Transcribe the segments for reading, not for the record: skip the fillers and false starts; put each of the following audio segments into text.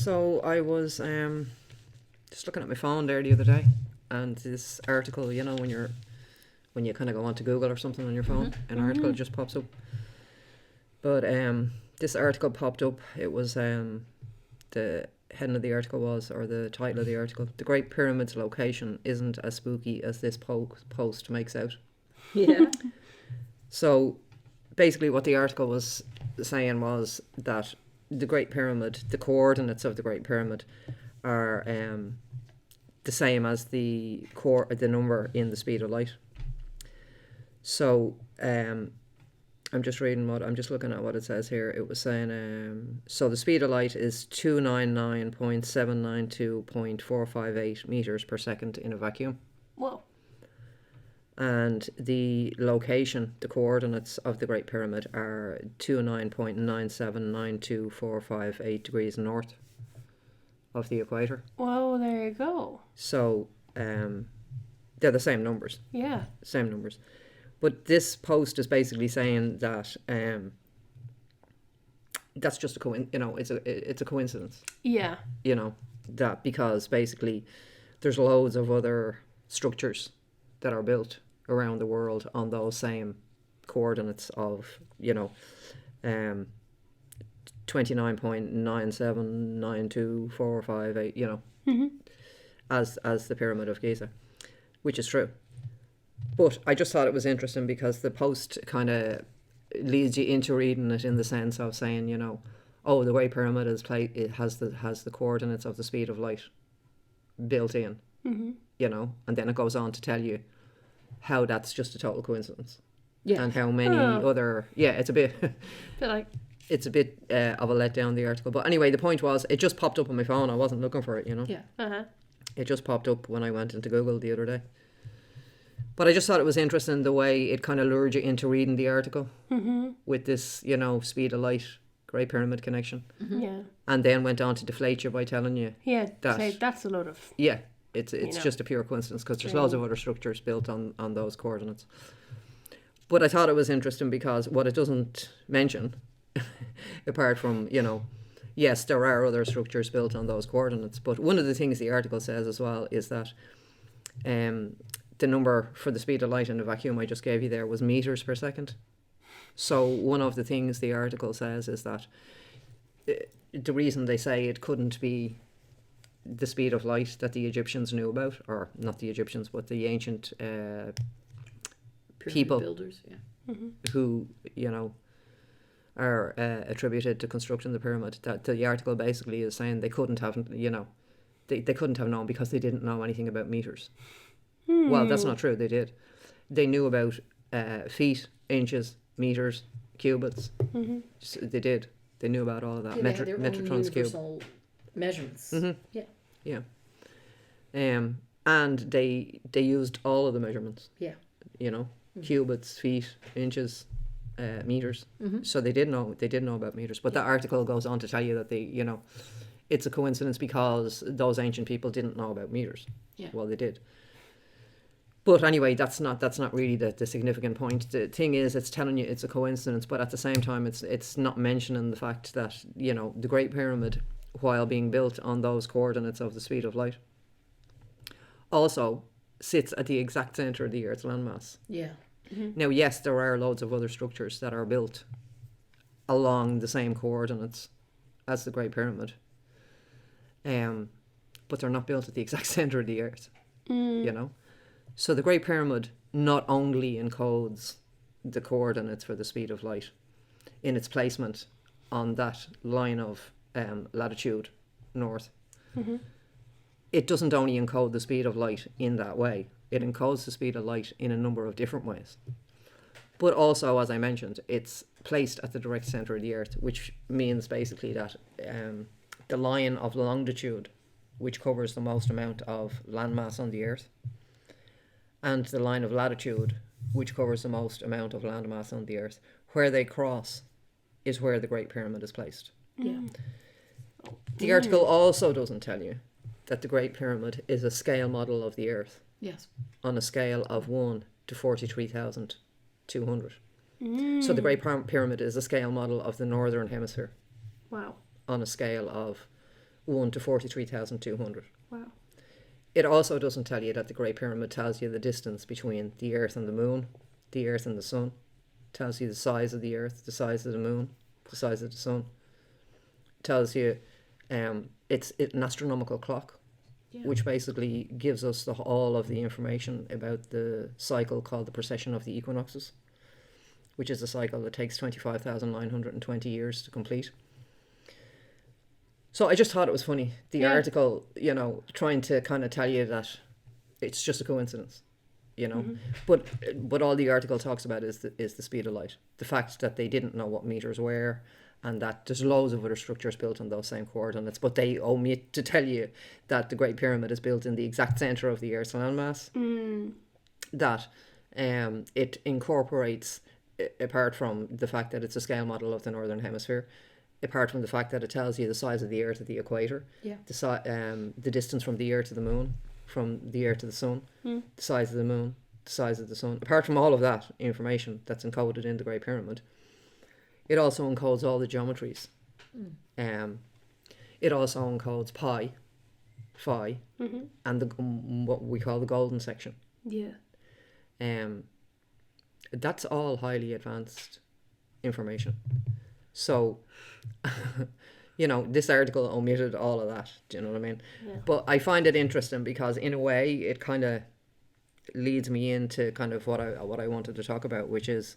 So I was just looking at my phone there the other day, and this article, you know, when you kind of go onto Google or something on your phone, an article just pops up. But this article popped up. It was the heading of the article was, or the title of the article, "The Great Pyramid's location isn't as spooky as this post makes out." Yeah. So basically what the article was saying was that the Great Pyramid, the coordinates of the Great Pyramid are the same as the number in the speed of light. So I'm just looking at what it says here. It was saying, so the speed of light is 299.792.458 meters per second in a vacuum. Whoa. And the location, the coordinates of the Great Pyramid are 29.9792458 degrees north of the equator. Whoa, there you go. So they're the same numbers. Yeah. Same numbers. But this post is basically saying that that's just it's a coincidence. Yeah. You know, that because basically there's loads of other structures that are built around the world on those same coordinates of, 29.9792458, as the Pyramid of Giza, which is true. But I just thought it was interesting because the post kind of leads you into reading it in the sense of saying, the Great Pyramid it has the coordinates of the speed of light built in, and then it goes on to tell you how that's just a total coincidence. Yeah. And how many other... Yeah, it's a bit... It's a bit of a letdown, the article. But anyway, the point was, it just popped up on my phone. I wasn't looking for it, Yeah. Uh-huh. It just popped up when I went into Google the other day. But I just thought it was interesting the way it kind of lured you into reading the article with this, speed of light, Great Pyramid connection. Mm-hmm. Yeah. And then went on to deflate you by telling you that's a lot of... Yeah, it's just a pure coincidence because there's loads of other structures built on those coordinates. But I thought it was interesting because what it doesn't mention, apart from, yes, there are other structures built on those coordinates, but one of the things the article says as well is that the number for the speed of light in the vacuum I just gave you there was meters per second. So one of the things the article says is that the reason they say it couldn't be the speed of light that the Egyptians knew about, or not the Egyptians, but the ancient people builders, who, are attributed to constructing the pyramid, that the article basically is saying they couldn't have, they couldn't have known because they didn't know anything about meters. Well, that's not true. They did. They knew about feet, inches, meters, cubits. So they did. They knew about all of that. Yeah, their Metritrons universal cube. Measurements. Yeah. And they used all of the measurements. Yeah. Cubits, feet, inches, meters. So they did know about meters. But the article goes on to tell you that it's a coincidence because those ancient people didn't know about meters. Yeah. Well, they did. But anyway, that's not really the significant point. The thing is, it's telling you it's a coincidence, but at the same time, it's not mentioning the fact that, the Great Pyramid, while being built on those coordinates of the speed of light, also sits at the exact centre of the Earth's landmass. Yeah. Now, yes, there are loads of other structures that are built along the same coordinates as the Great Pyramid, but they're not built at the exact centre of the Earth, So the Great Pyramid not only encodes the coordinates for the speed of light in its placement on that line of latitude north, it doesn't only encode the speed of light in that way, it encodes the speed of light in a number of different ways. But also, as I mentioned, it's placed at the direct centre of the Earth, which means basically that the line of longitude, which covers the most amount of landmass on the Earth, and the line of latitude, which covers the most amount of landmass on the Earth, where they cross is where the Great Pyramid is placed. Yeah. The article also doesn't tell you that the Great Pyramid is a scale model of the Earth. Yes. On a scale of 1 to 43,200. So the Great Pyramid is a scale model of the Northern Hemisphere. Wow. On a scale of 1 to 43,200. Wow. It also doesn't tell you that the Great Pyramid tells you the distance between the Earth and the Moon, the Earth and the Sun. It tells you the size of the Earth, the size of the Moon, the size of the Sun. It tells you it's an astronomical clock, which basically gives us all of the information about the cycle called the precession of the equinoxes, which is a cycle that takes 25,920 years to complete. So I just thought it was funny, the article, you know, trying to kind of tell you that it's just a coincidence, you know. But all the article talks about is the speed of light. The fact that they didn't know what meters were, and that there's loads of other structures built on those same coordinates. But they omit to tell you that the Great Pyramid is built in the exact centre of the Earth's landmass. That it incorporates, apart from the fact that it's a scale model of the Northern Hemisphere, apart from the fact that it tells you the size of the Earth at the equator, the distance from the Earth to the Moon, from the Earth to the Sun, the size of the Moon, the size of the Sun. Apart from all of that information that's encoded in the Great Pyramid, it also encodes all the geometries. It also encodes pi, phi, and what we call the golden section. Yeah. That's all highly advanced information. So, you know, this article omitted all of that. Do you know what I mean? Yeah. But I find it interesting because, in a way, it kind of leads me into kind of what I wanted to talk about, which is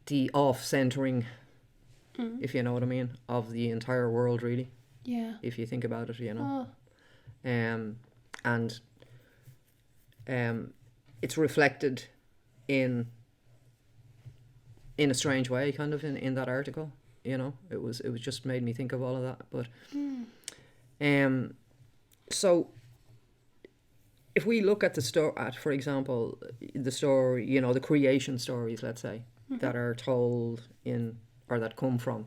the off-centering, if you know what I mean, of the entire world, really. Yeah. If you think about it, you know. And it's reflected in a strange way, kind of, in that article, you know. It was just made me think of all of that. But so if we look at for example, the story, you know, the creation stories, let's say, that are told in, or that come from,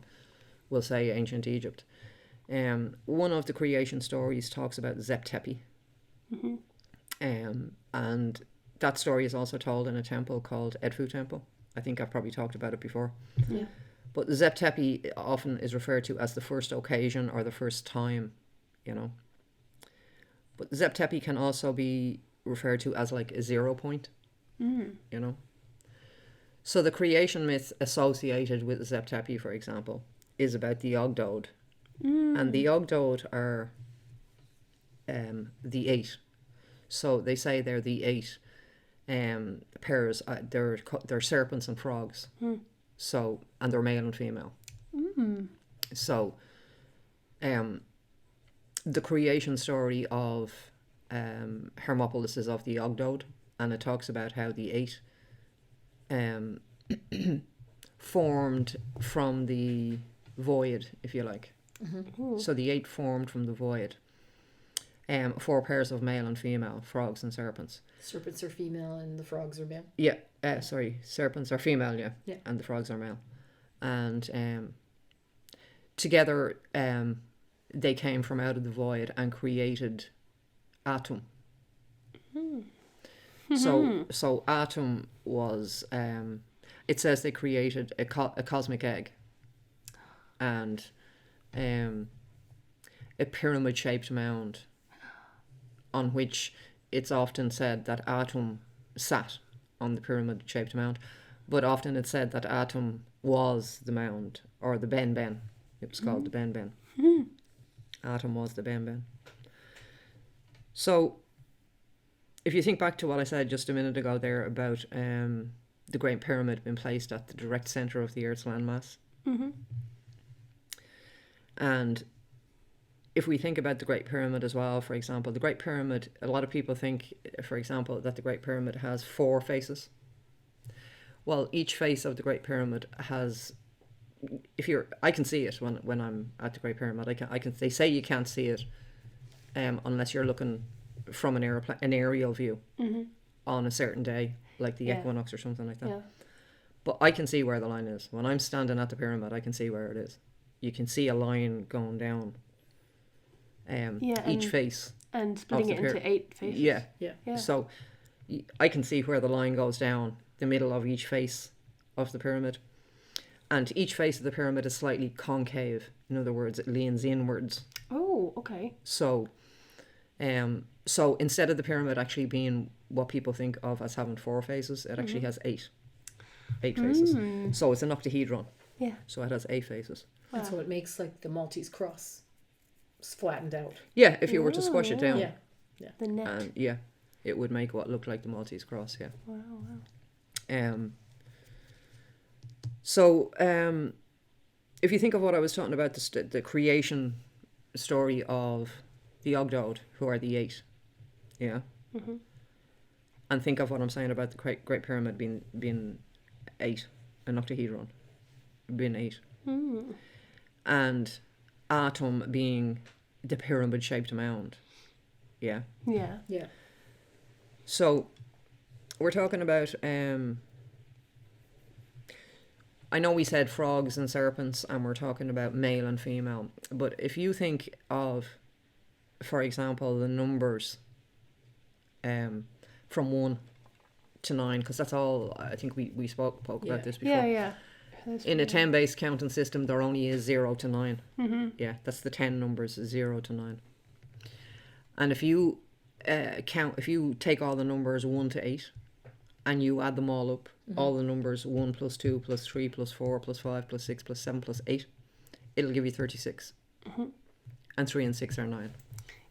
we'll say, ancient Egypt. One of the creation stories talks about Zep-Tepi. And that story is also told in a temple called Edfu Temple. I think I've probably talked about it before. Yeah. But the Zep-Tepi often is referred to as the first occasion or the first time, you know. But Zep-Tepi can also be referred to as like a 0 point, you know. So the creation myth associated with Zep-Tepi, for example, is about the Ogdode. And the Ogdode are the 8. So they say they're the 8 pairs. They're serpents and frogs. So, and they're male and female. So the creation story of Hermopolis is of the Ogdode, and it talks about how the 8 formed from the void, if you like. So the 8 formed from the void. 4 pairs of male and female, frogs and serpents. Serpents are female and the frogs are male. Yeah, serpents are female, yeah, and the frogs are male. And together they came from out of the void and created Atum. So Atum was, it says they created a cosmic egg and a pyramid-shaped mound on which it's often said that Atum sat on the pyramid-shaped mound, but often it's said that Atum was the mound, or the Ben-Ben. It was called the Ben-Ben. Atum was the Ben-Ben. So, if you think back to what I said just a minute ago there about the Great Pyramid being placed at the direct centre of the Earth's landmass, and if we think about the Great Pyramid as well, for example, the Great Pyramid, a lot of people think, for example, that the Great Pyramid has 4 faces. Well, each face of the Great Pyramid has, I can see it when I'm at the Great Pyramid. They say you can't see it unless you're looking from an aerial view on a certain day, like the equinox or something like that. Yeah. But I can see where the line is. When I'm standing at the pyramid, I can see where it is. You can see a line going down each face. And splitting it into 8 faces. Yeah. So I can see where the line goes down the middle of each face of the pyramid. And each face of the pyramid is slightly concave. In other words, it leans inwards. Oh, okay. So instead of the pyramid actually being what people think of as having 4 faces, it actually has 8 faces. So it's an octahedron. Yeah. So it has 8 faces. Wow. And so it makes like the Maltese cross flattened out. Yeah, if you were to squash it down. Yeah. The net. And yeah, it would make what looked like the Maltese cross, yeah. Wow. So if you think of what I was talking about, the creation story of the Ogdod, who are the 8, yeah? Mm-hmm. And think of what I'm saying about the Great Pyramid being 8, an octahedron being 8. Mm. And Atum being the pyramid-shaped mound, yeah? Yeah. Yeah. So we're talking about... I know we said frogs and serpents, and we're talking about male and female, but if you think of, for example, the numbers from 1 to 9, because that's all, I think we spoke about this before. Yeah. In a 10-based counting system, there only is 0 to 9. Mm-hmm. Yeah, that's the 10 numbers, 0 to 9. And if you if you take all the numbers 1 to 8, and you add them all up, all the numbers 1 plus 2 plus 3 plus 4 plus 5 plus 6 plus 7 plus 8, it'll give you 36. And 3 and 6 are 9.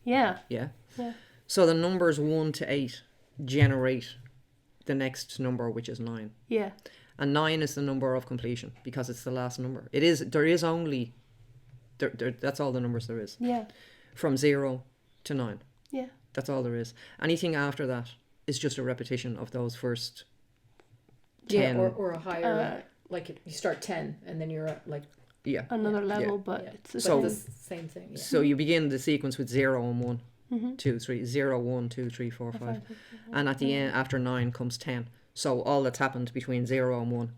Yeah. Yeah. Yeah. So the numbers 1 to 8 generate the next number, which is 9. Yeah. And 9 is the number of completion because it's the last number. There is only that's all the numbers there is. Yeah. From 0 to 9. Yeah. That's all there is. Anything after that is just a repetition of those first 10. Yeah, or a higher, you start 10 and then you're at another level, Yeah. but Yeah. it's the So- the same. same thing. Yeah. So you begin the sequence with 0 and 1, Mm-hmm. 2, 3, 0, 1, 2, 3, 4, 5. And at the end, after 9 comes 10. So all that's happened between 0 and 1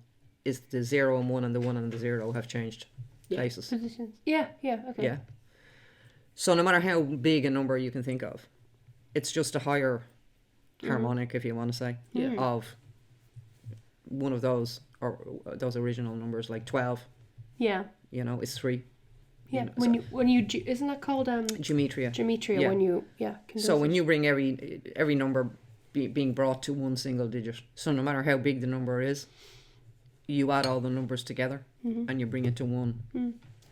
is the 0 and 1 and the 1 and the 0 have changed places. Positions. Yeah. Okay. Yeah. So no matter how big a number you can think of, it's just a higher harmonic, if you want to say, of one of those, or those original numbers, like 12, Yeah. is 3. Yeah. You know, when you isn't that called Gematria. gematria? Yeah. When you So when you bring every number being brought to one single digit, so no matter how big the number is, you add all the numbers together and you bring it to one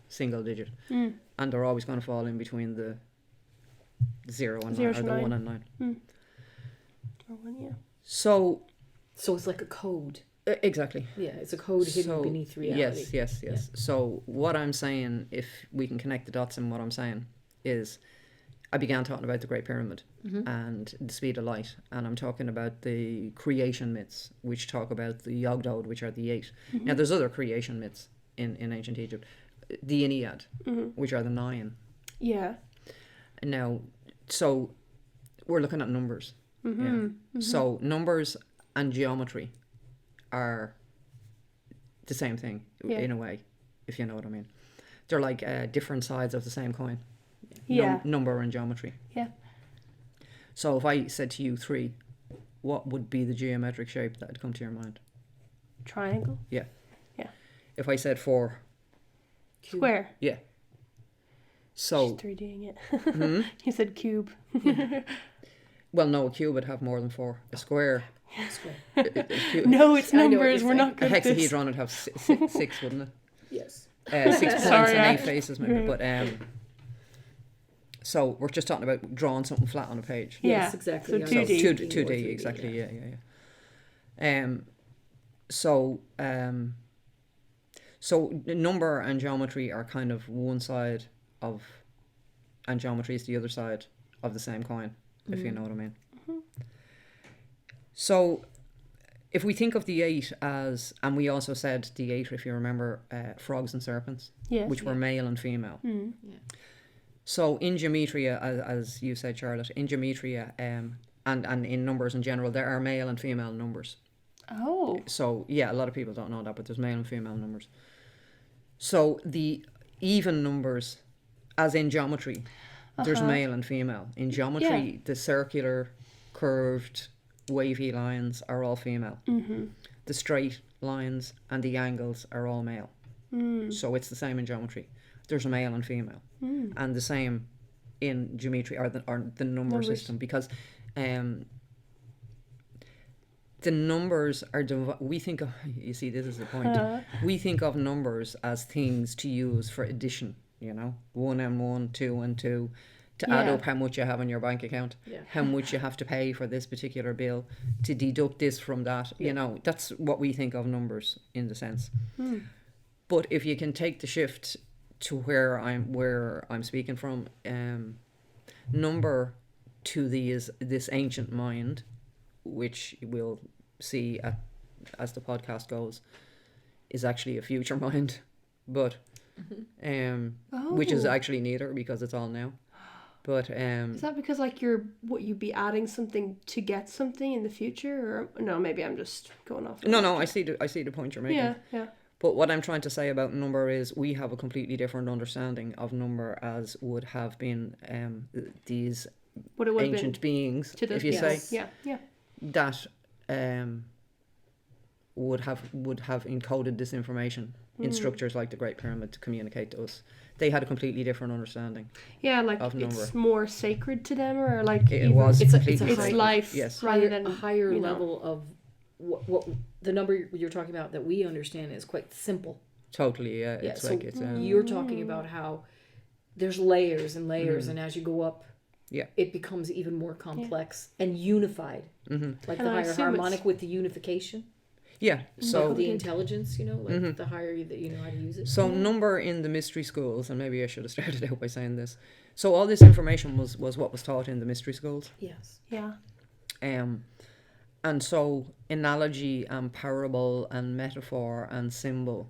single digit, and they're always going to fall in between the 0 and 9, or the 9. 1 and 9. Or 1, yeah. So So it's like a code. exactly. Yeah, it's a code hidden beneath reality. Yes. Yeah. So what I'm saying, if we can connect the dots in what I'm saying, is I began talking about the Great Pyramid and the speed of light, and I'm talking about the creation myths, which talk about the Ogdod, which are the 8. Now there's other creation myths in ancient Egypt, the Ennead, which are the 9. Yeah. Now, so we're looking at numbers. So numbers and geometry are the same thing in a way, if you know what I mean. They're like different sides of the same coin. Yeah. Number and geometry. Yeah. So if I said to you 3, what would be the geometric shape that would come to your mind? Triangle. Yeah. Yeah. If I said 4, Square. yeah. So Just 3Ding it. You said cube. well, no, a cube would have more than 4. A square. No, it's I know what numbers. you're We're saying. not A good at this. hexahedron would have 6, wouldn't it? Yes. 6 points Sorry, and 8 I- faces, maybe. But so we're just talking about drawing something flat on a page. Yeah. Yes, exactly. So I know. 2D. 2D, exactly. Yeah. So number and geometry are kind of one side of, and geometry is the other side of the same coin, if you know what I mean. So if we think of the 8 as, and we also said the 8, if you remember, frogs and serpents, Yes. which were male and female. Mm. Yeah. So in gematria, as you said, Charlotte, in gematria, and in numbers in general, there are male and female numbers. Oh. So yeah, a lot of people don't know that, but there's male and female numbers. So the even numbers, as in geometry, there's male and female. In geometry, the circular, curved, wavy lines are all female. The straight lines and the angles are all male. So it's the same in geometry. There's a male and female, and the same in geometry or the number system, because the numbers are we think of, you see, this is the point, we think of numbers as things to use for addition, 1 and 1, 2 and 2, to add up how much you have in your bank account, how much you have to pay for this particular bill, to deduct this from that. That's what we think of numbers in the sense. But if you can take the shift to where I'm speaking from, number to this ancient mind, which we'll see as the podcast goes, is actually a future mind, but which is actually neither, because it's all now. But is that because you'd be adding something to get something in the future, or no? Maybe I'm just going off. No, I see the point you're making. Yeah. But what I'm trying to say about number is we have a completely different understanding of number as would have been these ancient beings, if you say, that would have encoded this information in structures like the Great Pyramid to communicate to us. They had a completely different understanding. Yeah, of number. It's more sacred to them, or it's life. Yes, rather than a higher level of what the number you're talking about that we understand is quite simple. Totally, yeah. It's so you're talking about how there's layers and layers, and as you go up, it becomes even more complex and unified. Like the higher harmonic with the unification. Yeah, so the intelligence, the higher that you know how to use it. So number in the mystery schools, and maybe I should have started out by saying this. So all this information was what was taught in the mystery schools. Yes. Yeah. And so analogy and parable and metaphor and symbol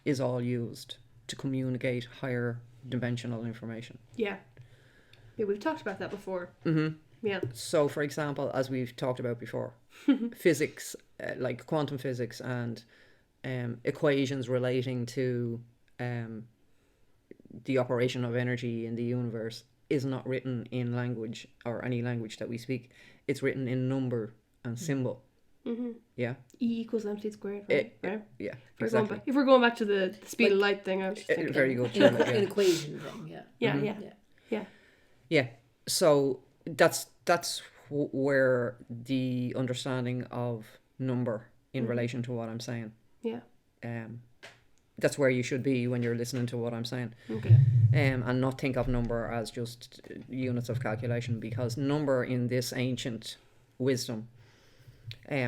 is all used to communicate higher dimensional information. Yeah. Yeah, we've talked about that before. Yeah. So, for example, as we've talked about before, physics, like quantum physics and equations relating to the operation of energy in the universe is not written in language or any language that we speak. It's written in number and symbol. Yeah. E = mc squared, right? Yeah, exactly. If we're going back to the speed of light thing, I was just thinking. Very good. An equation thing, Yeah. So that's where the understanding of number in relation to what I'm saying. Yeah. That's where you should be when you're listening to what I'm saying. Okay. And not think of number as just units of calculation, because number in this ancient wisdom,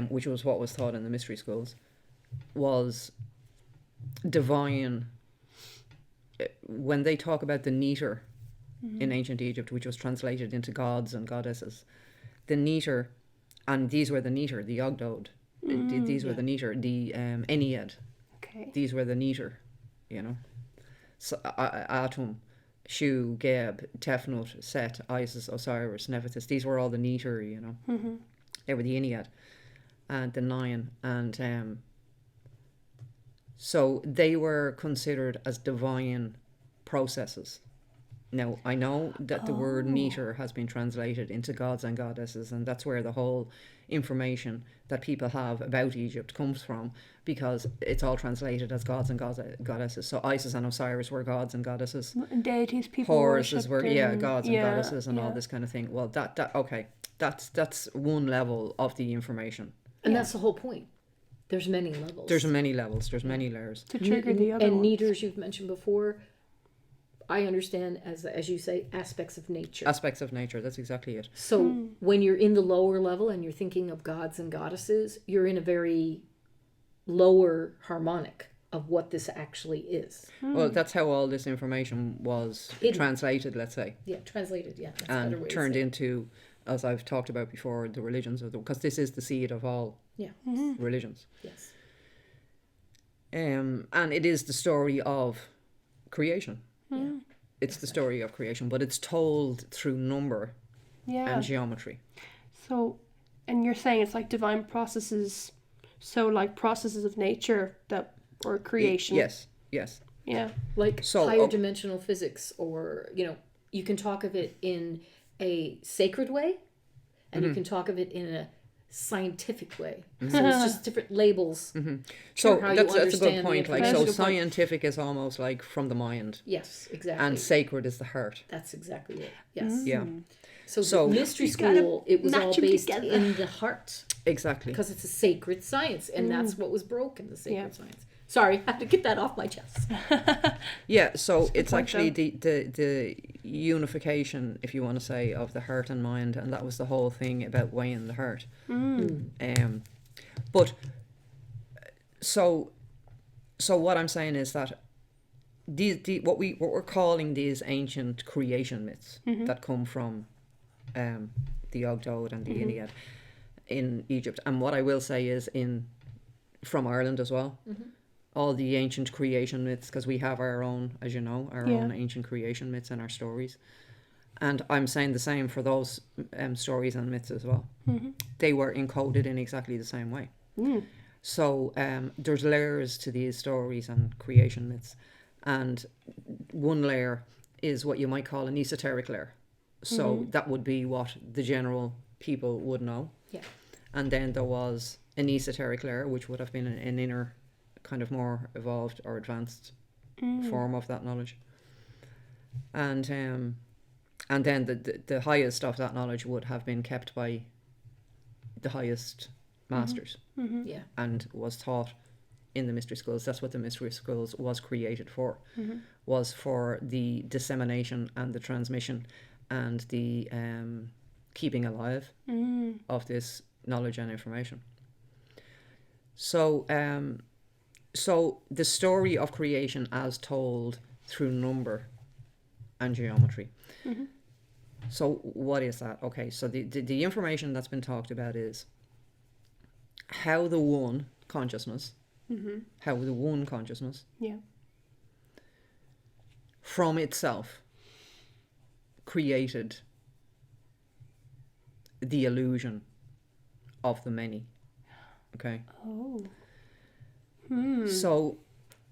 which was what was taught in the mystery schools, was divine. When they talk about the neter in ancient Egypt, which was translated into gods and goddesses, the neter, and these were the neter, the Ogdod, these were the neter, the Ennead. Okay. These were the neter, So, Atum, Shu, Geb, Tefnut, Set, Isis, Osiris, Nephthys. These were all the neter, They were the Ennead and the Nine. And so they were considered as divine processes. Now, I know that the word neter has been translated into gods and goddesses, and that's where the whole information that people have about Egypt comes from, because it's all translated as gods and goddesses. So Isis and Osiris were gods and goddesses. And deities people Horuses were gods and goddesses and all this kind of thing. Well, that's one level of the information. And that's the whole point. There's many levels. There's many levels. There's many layers. To trigger the other and ones. neters you've mentioned before, I understand as you say, aspects of nature. Aspects of nature, that's exactly it. So when you're in the lower level and you're thinking of gods and goddesses, you're in a very lower harmonic of what this actually is. Well, that's how all this information was translated, let's say. Yeah, translated, yeah. That's and turned into, as I've talked about before, the religions of because this is the seed of all religions. Yes. And it is the story of creation. Yeah. It's the story of creation, but it's told through number and geometry. So, and you're saying it's like divine processes, so like processes of nature or creation. Yes. Yeah. Like higher dimensional physics, or, you can talk of it in a sacred way, and you can talk of it in a scientific way. So it's just different labels. So how that's you a good point. Like, so That's a good point. scientific is almost like from the mind, Yes, exactly. and sacred is the heart. That's exactly it. Yes. Yeah, So, So- the mystery You gotta school, it was all match 'em based together. in the heart exactly. because it's a sacred science, and that's what was broken, the sacred Yeah. science. Sorry, I have to get that off my chest. Yeah, so it's point, actually the unification, if you want to say, of the heart and mind, and that was the whole thing about weighing the heart. But so what I'm saying is that what we're calling these ancient creation myths that come from the Ogdod and the Iliad in Egypt, and what I will say is from Ireland as well. All the ancient creation myths, because we have our own, as you know, our own ancient creation myths and our stories. And I'm saying the same for those stories and myths as well. They were encoded in exactly the same way. So there's layers to these stories and creation myths. And one layer is what you might call an esoteric layer. So that would be what the general people would know. Yeah. And then there was an esoteric layer, which would have been an inner, kind of more evolved or advanced form of that knowledge. And then the highest of that knowledge would have been kept by the highest masters Yeah. and was taught in the mystery schools. That's what the mystery schools was created for, was for the dissemination and the transmission and the keeping alive of this knowledge and information. So so the story of creation as told through number and geometry. So what is that? Okay, so the information that's been talked about is how the one consciousness, Yeah. from itself created the illusion of the many. Okay. Oh. So,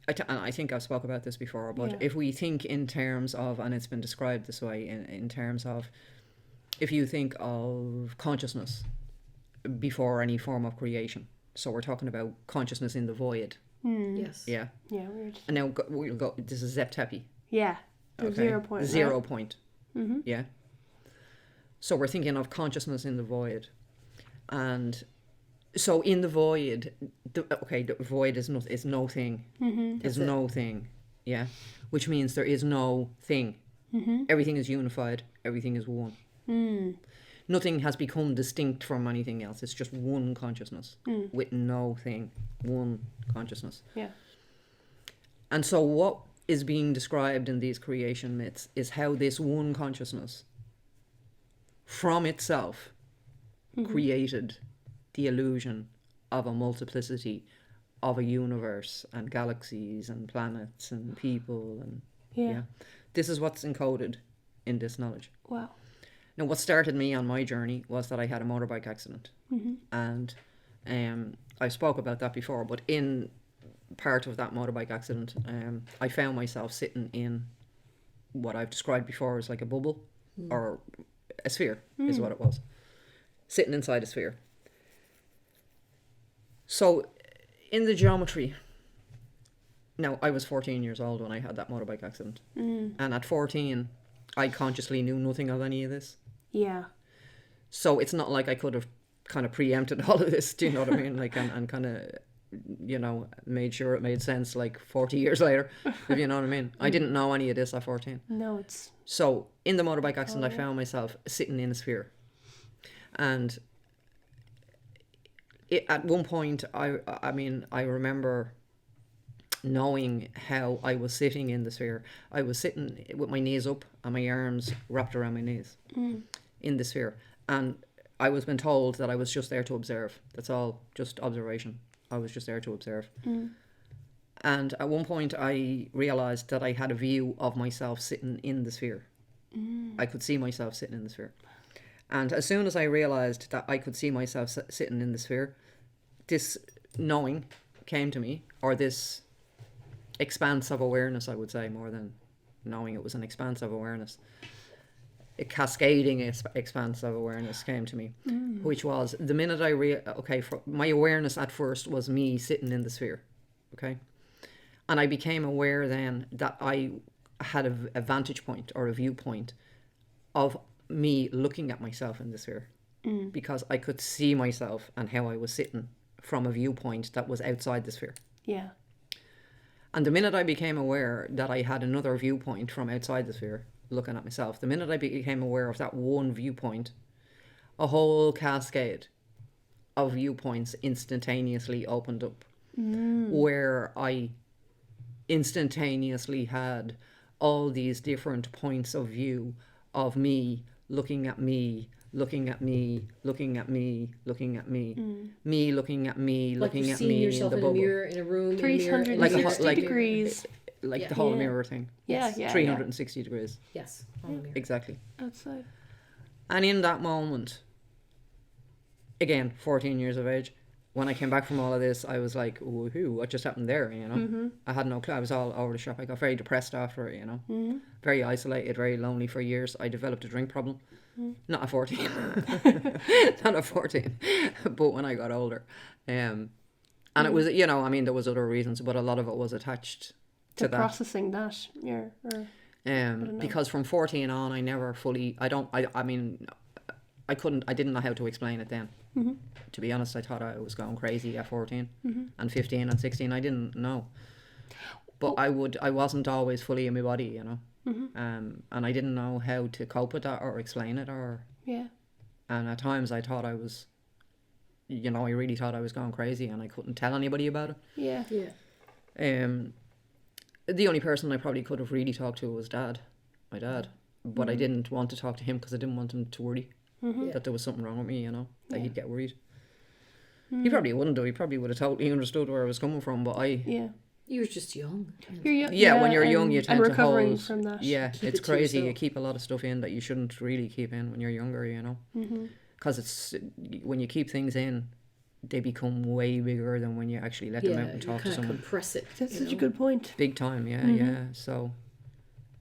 and I think I've spoke about this before, but Yeah. if we think in terms of, and it's been described this way, in terms of, if you think of consciousness before any form of creation, so we're talking about consciousness in the void. Yes. Yeah. Yeah, weird. And now we'll go, this is Zep-Tepi. Yeah. The Okay. 0 point. 0 right? point. Yeah. So we're thinking of consciousness in the void. And so in the void, the void is no thing. Is no thing. Yeah. Which means there is no thing. Everything is unified. Everything is one. Nothing has become distinct from anything else. It's just one consciousness with no thing. One consciousness. Yeah. And so what is being described in these creation myths is how this one consciousness from itself created the illusion of a multiplicity of a universe and galaxies and planets and people and Yeah. This is what's encoded in this knowledge. Wow. Now, what started me on my journey was that I had a motorbike accident, and I spoke about that before. But in part of that motorbike accident, I found myself sitting in what I've described before as like a bubble or a sphere, is what it was. Sitting inside a sphere. So, in the geometry, now I was 14 years old when I had that motorbike accident, and at 14, I consciously knew nothing of any of this. Yeah. So it's not like I could have kind of preempted all of this, do you know what I mean? Like, and kind of, you know, made sure it made sense like 40 years later, if you know what I mean. I didn't know any of this at 14. No, it's... So in the motorbike accident, I found myself sitting in a sphere. And at one point, I mean, I remember knowing how I was sitting in the sphere. I was sitting with my knees up and my arms wrapped around my knees in the sphere. And I was been told that I was just there to observe. That's all, just observation. I was just there to observe. And at one point I realised that I had a view of myself sitting in the sphere. I could see myself sitting in the sphere. And as soon as I realised that I could see myself sitting in the sphere, this knowing came to me, or this expanse of awareness, I would say, more than knowing. It was an expanse of awareness. cascading expanse of awareness came to me, which was the minute my awareness at first was me sitting in the sphere, okay? And I became aware then that I had a vantage point or a viewpoint of me looking at myself in the sphere, because I could see myself and how I was sitting from a viewpoint that was outside the sphere. Yeah. And the minute I became aware that I had another viewpoint from outside the sphere looking at myself, the minute I became aware of that one viewpoint, a whole cascade of viewpoints instantaneously opened up, where I instantaneously had all these different points of view of me looking at me, looking at me, looking at me, looking at me, me looking at me, looking at me in the bubble. In a mirror, in a room, 360 degrees. Like the whole mirror thing. Yeah, 360 degrees. Yes. Exactly. Outside. And in that moment, again, 14 years of age, when I came back from all of this, I was like, woohoo, what just happened there, you know? I had no clue. I was all over the shop. I got very depressed after it, you know? Very isolated, very lonely for years. I developed a drink problem. Not at 14. Not at 14. But when I got older. And it was, you know, I mean, there was other reasons, but a lot of it was attached to that. Processing that, because from 14 on, I never fully, I didn't know how to explain it then. To be honest, I thought I was going crazy at 14 and 15 and 16. I didn't know. But I wasn't always fully in my body, you know. And I didn't know how to cope with that or explain it and at times I thought I was, you know, I really thought I was going crazy and I couldn't tell anybody about it. The only person I probably could have really talked to was my dad. But I didn't want to talk to him because I didn't want him to worry that there was something wrong with me, you know, that he'd get worried. He probably wouldn't do. He probably would have totally understood where I was coming from, but you were just young. You're young. When you're young, you tend to hold. From that. Yeah, it's crazy. You keep a lot of stuff in that you shouldn't really keep in when you're younger, you know. Because it's when you keep things in, they become way bigger than when you actually let them out and talk to someone. Compress it. That's such a good point. Big time, yeah. So,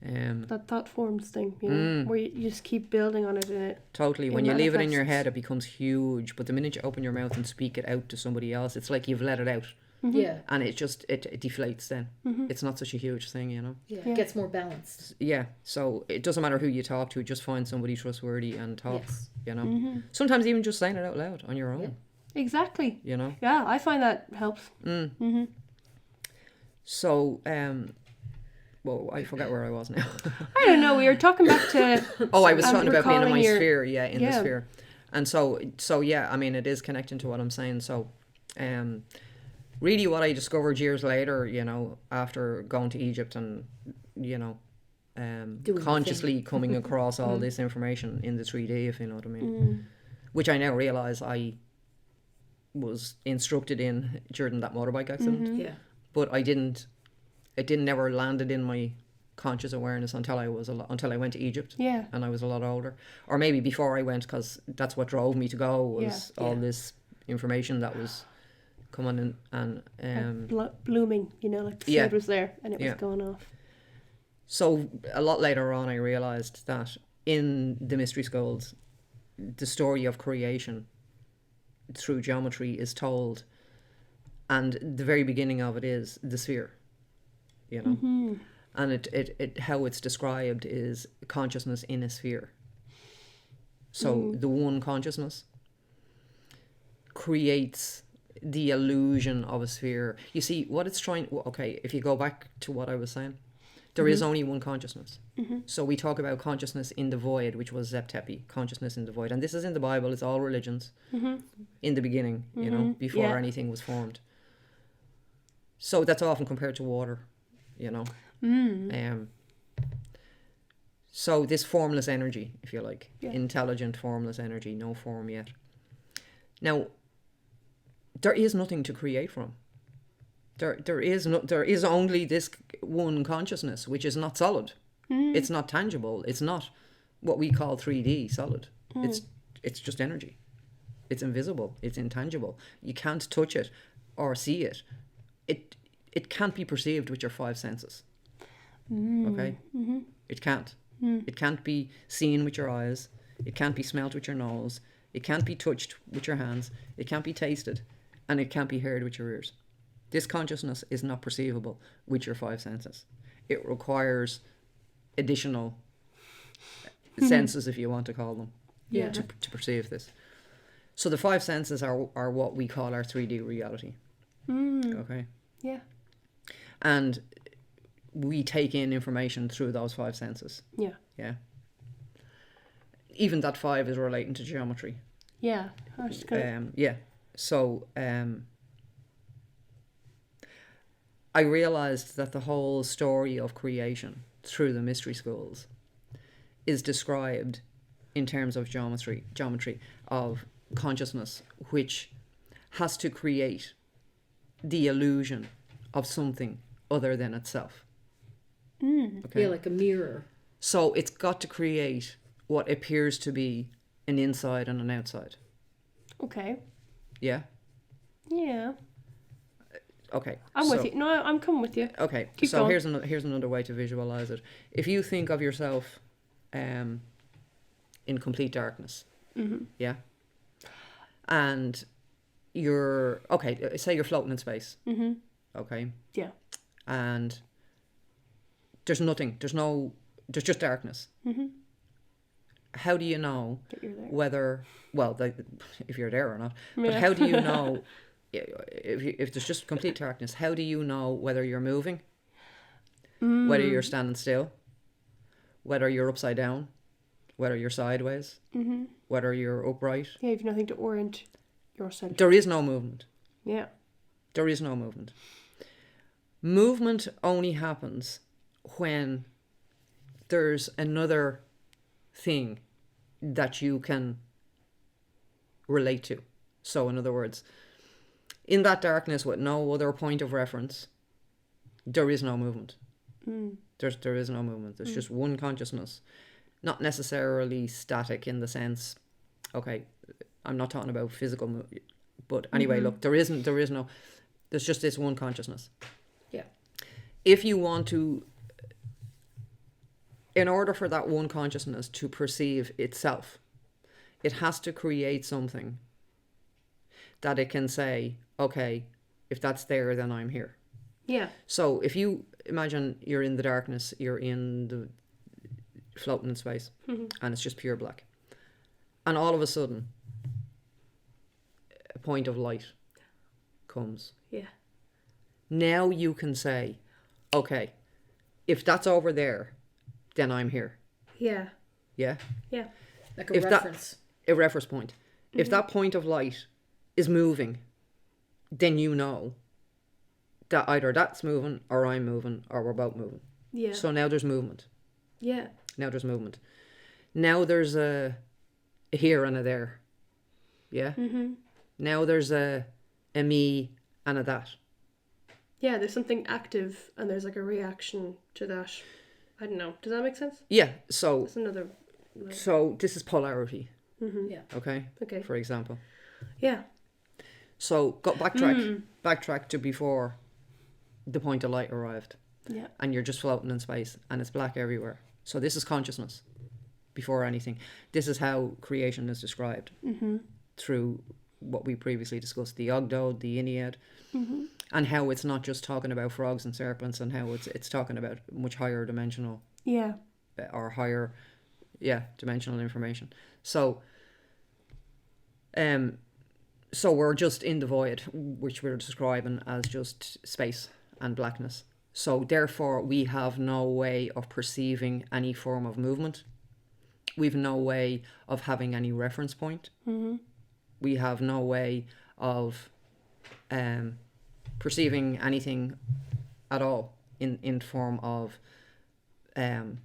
that thought forms thing, you know, where you just keep building on it. Totally. When you leave it in your head, it becomes huge. But the minute you open your mouth and speak it out to somebody else, it's like you've let it out. Yeah. And it deflates then. It's not such a huge thing, you know. Yeah. It gets more balanced. Yeah. So it doesn't matter who you talk to, just find somebody trustworthy and talk, you know. Sometimes even just saying it out loud on your own. Yeah. Exactly. You know. Yeah, I find that helps. So, well, I forgot where I was now. I don't know. We were talking back to. I was talking about being in my sphere. Yeah, in the sphere. And so yeah, I mean, it is connecting to what I'm saying. So, really what I discovered years later, you know, after going to Egypt and, you know, consciously coming across all this information in the 3D, if you know what I mean, which I now realise I was instructed in during that motorbike accident. But it never landed in my conscious awareness until I went to Egypt. And I was a lot older, or maybe before I went, because that's what drove me to go was all this information that was coming in and blooming, you know, like the seed was there and it was going off. So a lot later on I realized that in the mystery schools the story of creation through geometry is told, and the very beginning of it is the sphere, you know. And it how it's described is consciousness in a sphere. So the one consciousness creates the illusion of a sphere. You see, what it's trying... Okay, if you go back to what I was saying, there is only one consciousness. So we talk about consciousness in the void, which was Zep-Tepi, consciousness in the void. And this is in the Bible, it's all religions. In the beginning, you know, before anything was formed. So that's often compared to water, you know. So this formless energy, if you like, intelligent formless energy, no form yet. Now, there is nothing to create from. There is only this one consciousness, which is not solid. It's not tangible. It's not what we call 3D solid. It's just energy. It's invisible. It's intangible. You can't touch it or see it. It can't be perceived with your five senses. Okay? It can't. It can't be seen with your eyes. It can't be smelt with your nose. It can't be touched with your hands. It can't be tasted. And it can't be heard with your ears. This consciousness is not perceivable with your 5 senses. It requires additional senses, if you want to call them, to perceive this. So the 5 senses are what we call our 3D reality. Okay? Yeah. And we take in information through those 5 senses. Yeah. Yeah. Even that 5 is relating to geometry. Yeah. I was gonna... Yeah. So I realized that the whole story of creation through the mystery schools is described in terms of geometry of consciousness, which has to create the illusion of something other than itself. Okay. Yeah, like a mirror. So it's got to create what appears to be an inside and an outside. Okay. Yeah? Yeah. Okay. I'm with you. No, I'm coming with you. Okay. Keep so going. here's another way to visualize it. If you think of yourself in complete darkness, yeah, and say you're floating in space, okay, yeah, and there's nothing, there's just darkness. How do you know that you're there? whether, if you're there or not? But how do you know if there's just complete darkness? How do you know whether you're moving, whether you're standing still, whether you're upside down, whether you're sideways, whether you're upright? Yeah, you've nothing to orient yourself. There is no movement. Yeah. There is no movement. Movement only happens when there's another thing that you can relate to. So in other words, in that darkness with no other point of reference, there is no movement. There is no movement. There's just one consciousness. Not necessarily static in the sense, okay, I'm not talking about physical movement, but anyway, look, there's just this one consciousness. Yeah. If you want to, in order for that one consciousness to perceive itself, it has to create something that it can say, okay, if that's there, then I'm here. Yeah. So if you imagine you're in the darkness, you're in the floating in space, and it's just pure black. And all of a sudden, a point of light comes. Yeah. Now you can say, okay, if that's over there, then I'm here. Yeah. Yeah? Yeah. Like a reference. A reference point. If that point of light is moving, then you know that either that's moving or I'm moving or we're both moving. Yeah. So now there's movement. Yeah. Now there's movement. Now there's a here and a there. Yeah? Now there's a me and a that. Yeah, there's something active and there's like a reaction to that. I don't know. Does that make sense? Yeah, so... That's another... So this is polarity. Yeah. Okay? Okay. For example. Yeah. So backtrack to before the point of light arrived. Yeah. And you're just floating in space and it's black everywhere. So this is consciousness before anything. This is how creation is described through what we previously discussed, the Ogdo, the Ennead, and how it's not just talking about frogs and serpents, and how it's talking about much higher dimensional or higher dimensional information. So so we're just in the void, which we're describing as just space and blackness. So therefore we have no way of perceiving any form of movement. We've no way of having any reference point. We have no way of perceiving anything at all in form of being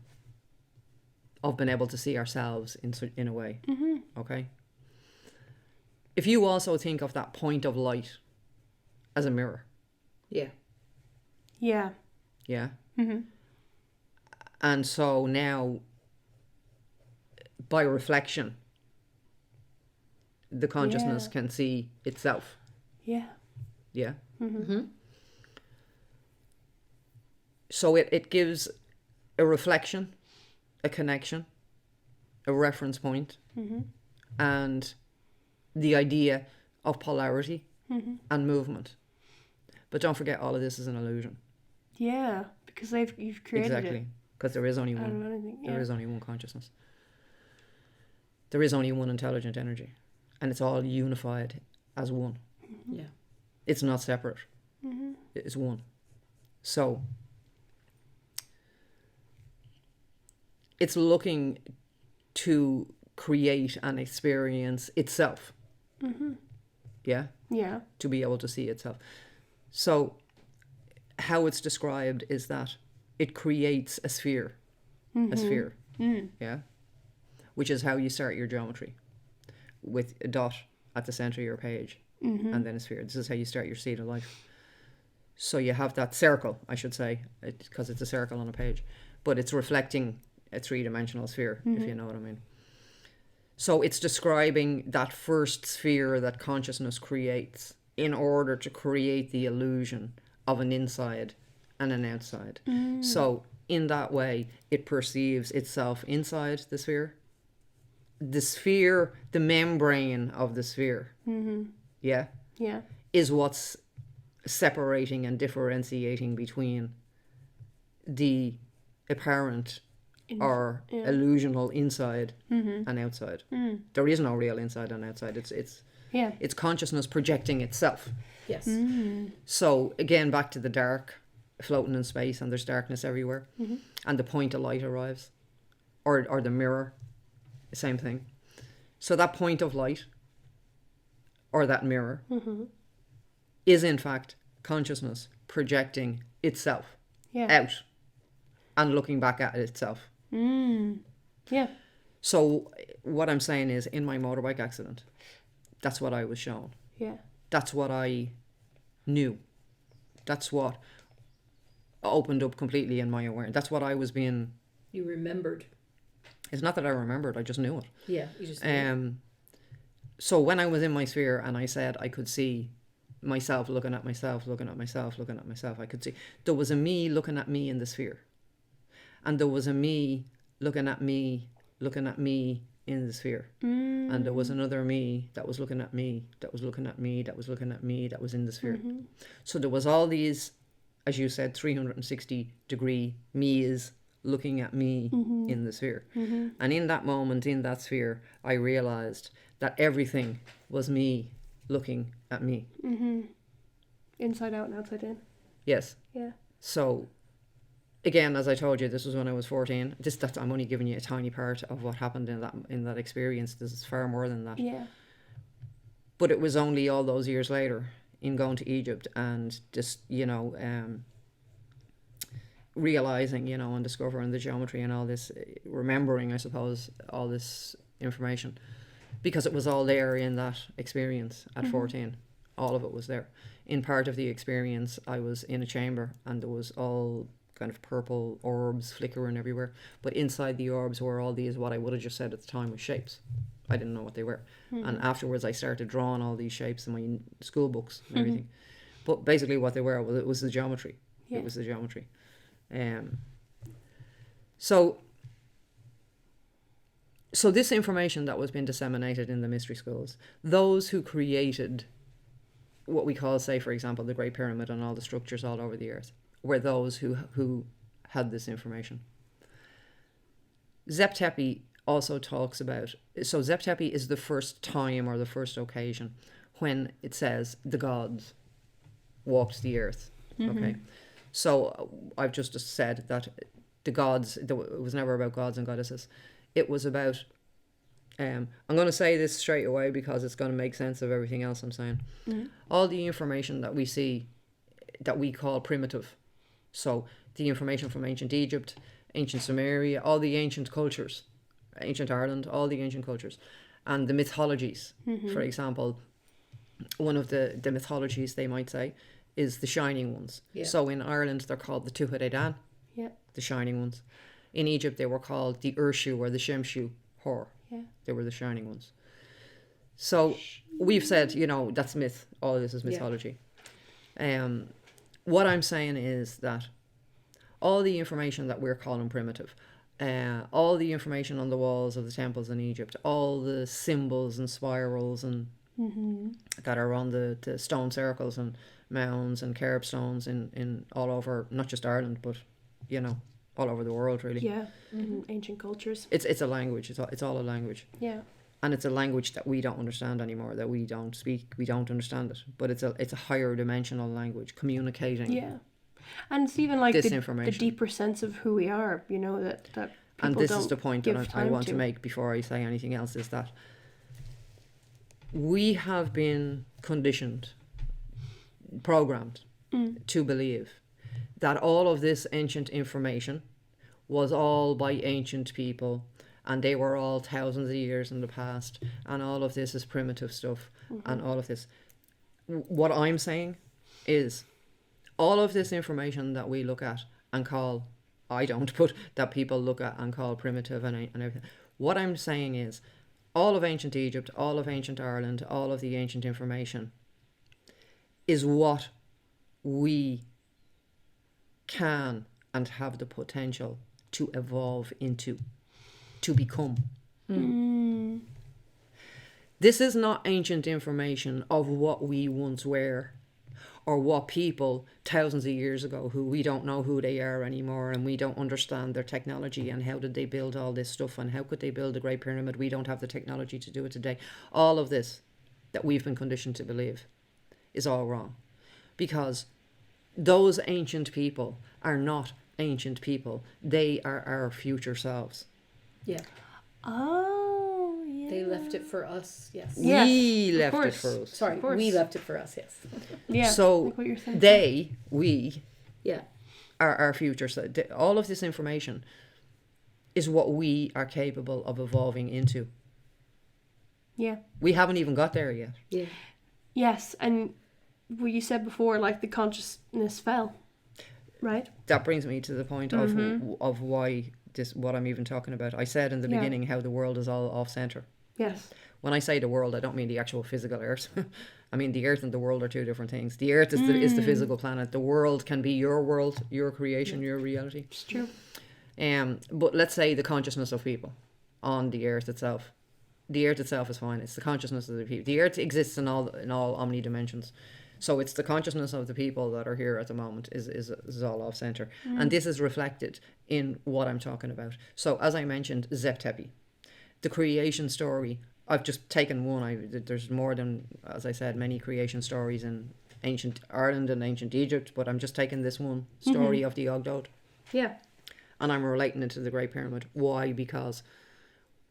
able to see ourselves in a way. Okay. If you also think of that point of light as a mirror. Yeah. Yeah. Yeah. And so now, by reflection, the consciousness can see itself. Yeah. Yeah. So it gives a reflection a connection, a reference point, and the idea of polarity and movement. But don't forget, all of this is an illusion. Yeah, because you've created exactly. it. Because there is only one. There is only one consciousness. There is only one intelligent energy, and it's all unified as one. Yeah, it's not separate. It's one. So it's looking to create and experience itself. Yeah? Yeah. To be able to see itself. So how it's described is that it creates a sphere. A sphere. Yeah? Which is how you start your geometry. With a dot at the center of your page. And then a sphere. This is how you start your seed of life. So you have that circle, I should say, because it's a circle on a page. But it's reflecting a three-dimensional sphere, if you know what I mean. So it's describing that first sphere that consciousness creates in order to create the illusion of an inside and an outside. So in that way, it perceives itself inside the sphere. The sphere, the membrane of the sphere, yeah, is what's separating and differentiating between the apparent or illusional inside and outside. There is no real inside and outside. It's consciousness projecting itself. Yes. So again, back to the dark, floating in space, and there's darkness everywhere, and the point of light arrives, or the mirror, same thing. So that point of light, or that mirror, is in fact consciousness projecting itself out and looking back at itself. Yeah. So what I'm saying is, in my motorbike accident, that's what I was shown. Yeah. That's what I knew. That's what opened up completely in my awareness. That's what I was being... You remembered. It's not that I remembered, I just knew it. Yeah, you just knew it. So when I was in my sphere and I said I could see myself looking at myself, looking at myself, looking at myself, I could see... There was a me looking at me in the sphere. And there was a me looking at me in the sphere. And there was another me that was looking at me, that was looking at me, that was looking at me, that was in the sphere. So there was all these, as you said, 360-degree me's looking at me in the sphere. And in that moment, in that sphere, I realized that everything was me looking at me. Inside out and outside in. Yes. Yeah. So... Again, as I told you, this was when I was 14. I'm only giving you a tiny part of what happened in that experience. This is far more than that. Yeah. But it was only all those years later, in going to Egypt and just, realizing, and discovering the geometry and all this, remembering, I suppose, all this information, because it was all there in that experience at 14. All of it was there. In part of the experience, I was in a chamber and there was all kind of purple orbs flickering everywhere, but inside the orbs were all these, what I would have just said at the time, was shapes. I didn't know what they were. And afterwards I started drawing all these shapes in my school books and everything. But basically what they were, well, it was the geometry. It was the geometry. So this information that was being disseminated in the mystery schools, those who created what we call, say, for example, the Great Pyramid and all the structures all over the earth, were those who had this information. Zep-Tepi also talks about... So Zep-Tepi is the first time or the first occasion when it says the gods walked the earth. Okay? So I've just said that the gods... It was never about gods and goddesses. It was about... I'm going to say this straight away because it's going to make sense of everything else I'm saying. All the information that we see that we call primitive... So the information from ancient Egypt, ancient Sumeria, all the ancient cultures, ancient Ireland, all the ancient cultures, and the mythologies. For example, one of the mythologies, they might say, is the shining ones. Yeah. So in Ireland, they're called the Tuatha the shining ones. In Egypt, they were called the Urshu or the Shemshu Hor. Yeah. They were the shining ones. So we've said, that's myth. All of this is mythology. What I'm saying is that all the information that we're calling primitive, all the information on the walls of the temples in Egypt, all the symbols and spirals and that are on the stone circles and mounds and curbstones in all over, not just Ireland, but all over the world, really. Yeah, ancient cultures. It's a language. It's all a language. Yeah. And it's a language that we don't understand anymore, that we don't speak. We don't understand it. But it's a higher dimensional language, communicating. Yeah. And it's even like this the information. deeper sense of who we are, that people and this don't is the point that I want to make before I say anything else, is that we have been conditioned, programmed to believe that all of this ancient information was all by ancient people, and they were all thousands of years in the past, and all of this is primitive stuff, and all of this. What I'm saying is, all of this information that we look at and call, I don't, but that people look at and call primitive and everything. What I'm saying is, all of ancient Egypt, all of ancient Ireland, all of the ancient information is what we can and have the potential to evolve into, to become. This is not ancient information of what we once were, or what people thousands of years ago, who we don't know who they are anymore, and we don't understand their technology and how did they build all this stuff and how could they build the Great Pyramid. We don't have the technology to do it today. All of this that we've been conditioned to believe is all wrong, because those ancient people are not ancient people. They are our future selves. Yeah. Oh, yeah. They left it for us, yes. We left it for us. Sorry, we left it for us, yes. Yeah. So like what you're saying. we Yeah. are our future. So all of this information is what we are capable of evolving into. Yeah. We haven't even got there yet. Yeah. Yes, and what you said before, like the consciousness fell, right? That brings me to the point of why what I'm even talking about. I said in the beginning how the world is all off center. Yes. When I say the world, I don't mean the actual physical earth. I mean the earth and the world are two different things. The earth is the physical planet. The world can be your world, your creation, your reality. It's true. But let's say the consciousness of people on the earth itself. The earth itself is fine. It's the consciousness of the people. The earth exists in all omni dimensions. So it's the consciousness of the people that are here at the moment is all off center. And this is reflected in what I'm talking about. So as I mentioned, Zep-Tepi, the creation story. I've just taken one. There's more than, as I said, many creation stories in ancient Ireland and ancient Egypt, but I'm just taking this one story of the Ogdod. Yeah. And I'm relating it to the Great Pyramid. Why? Because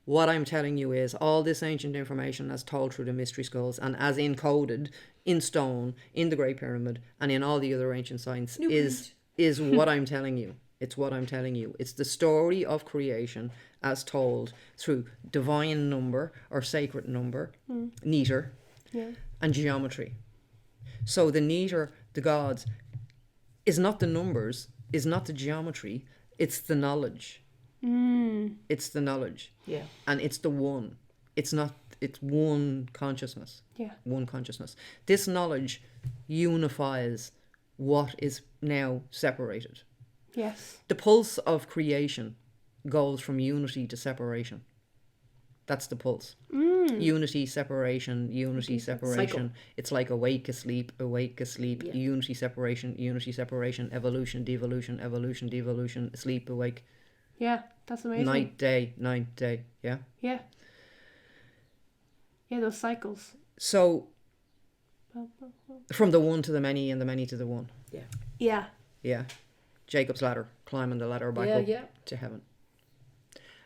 what I'm telling you is all this ancient information as told through the mystery skulls and as encoded in stone in the Great Pyramid and in all the other ancient signs is what I'm telling you. It's what I'm telling you. It's the story of creation as told through divine number or sacred number, neater, and geometry. So the neater, the gods, is not the numbers, is not the geometry, it's the knowledge. It's the knowledge. Yeah. And it's the one. It's one consciousness. Yeah. One consciousness. This knowledge unifies what is now separated. Yes. The pulse of creation goes from unity to separation. That's the pulse. Unity, separation, unity, separation. Cycle. It's like awake, asleep, Yeah. unity, separation, evolution, devolution, evolution, devolution, asleep, awake. Yeah, that's amazing. Night, day, yeah? Yeah. Yeah, those cycles. So, from the one to the many and the many to the one. Yeah. Yeah. Yeah. Jacob's ladder, climbing the ladder back up to heaven.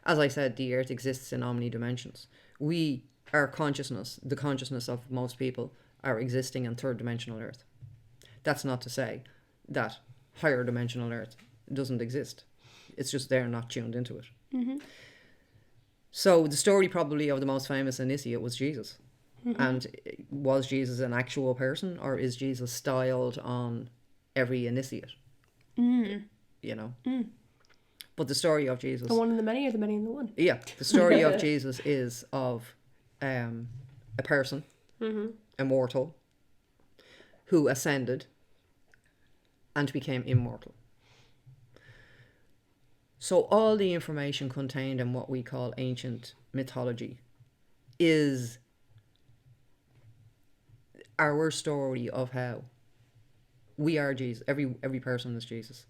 As I said, the earth exists in omni dimensions. Our consciousness, the consciousness of most people, are existing in third dimensional earth. That's not to say that higher dimensional earth doesn't exist. It's just they're not tuned into it. So the story probably of the most famous initiate was Jesus. And was Jesus an actual person, or is Jesus styled on every initiate? You know? But the story of Jesus... The one in the many or the many in the one? Yeah. The story of Jesus is of a person, immortal, who ascended and became immortal. So all the information contained in what we call ancient mythology is our story of how we are Jesus. Every person is Jesus.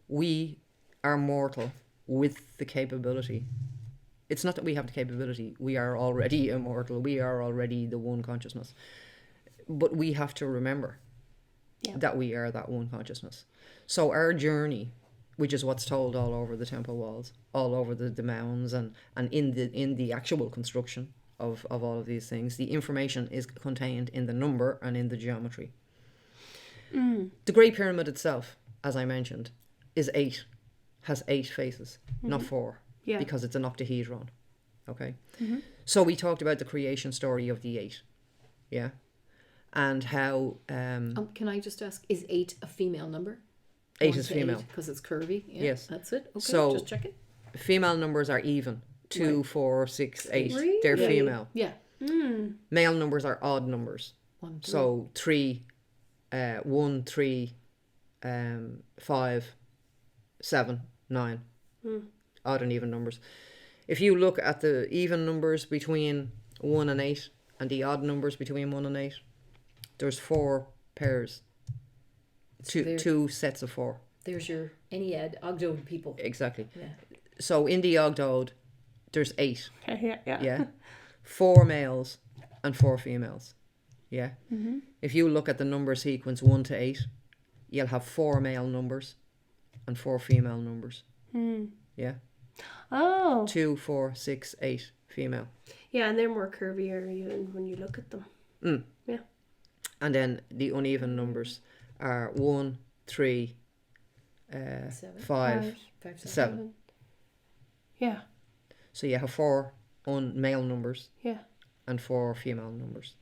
We are mortal with the capability. It's not that we have the capability. We are already immortal. We are already the one consciousness. But we have to remember that we are that one consciousness. So our journey, which is what's told all over the temple walls, all over the mounds, and in the actual construction of all of these things, the information is contained in the number and in the geometry. The Great Pyramid itself, as I mentioned, is 8, has 8 faces, not 4, because it's an octahedron. Okay, so we talked about the creation story of the 8, and how. Can I just ask, is 8 a female number? 8 is female because it's curvy. Yeah, yes, that's it. Okay, so just check it. Female numbers are even 2, 4, 6, 8. Really? They're female. Yeah. Male numbers are odd numbers. 1, 3. So 3, 1, 3, 5, 7, 9. Odd and even numbers. If you look at the even numbers between 1 and 8 and the odd numbers between 1 and 8, there's 4 pairs. Two sets of 4. There's your Ennead, Ogdode people. Exactly. Yeah. So in the Ogdode, there's 8. Yeah. 4 males and 4 females. Yeah. If you look at the number sequence 1 to 8, you'll have 4 male numbers and 4 female numbers. Yeah. Oh. 2, 4, 6, 8 female. Yeah, and they're more curvier even when you look at them. Yeah. And then the uneven numbers are 1, 3, 5, 7. Yeah. So you have 4 male numbers. Yeah. And 4 female numbers.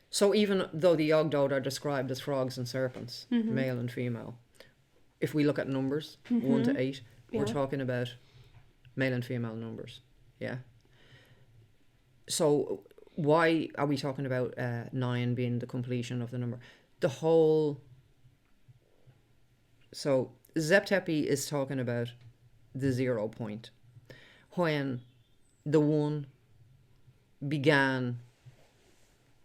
So even though the Ogdode are described as frogs and serpents, male and female, if we look at numbers, 1 to 8, we're talking about male and female numbers. Yeah. So why are we talking about 9 being the completion of the number? So Zep-Tepi is talking about the 0 point, when the 1 began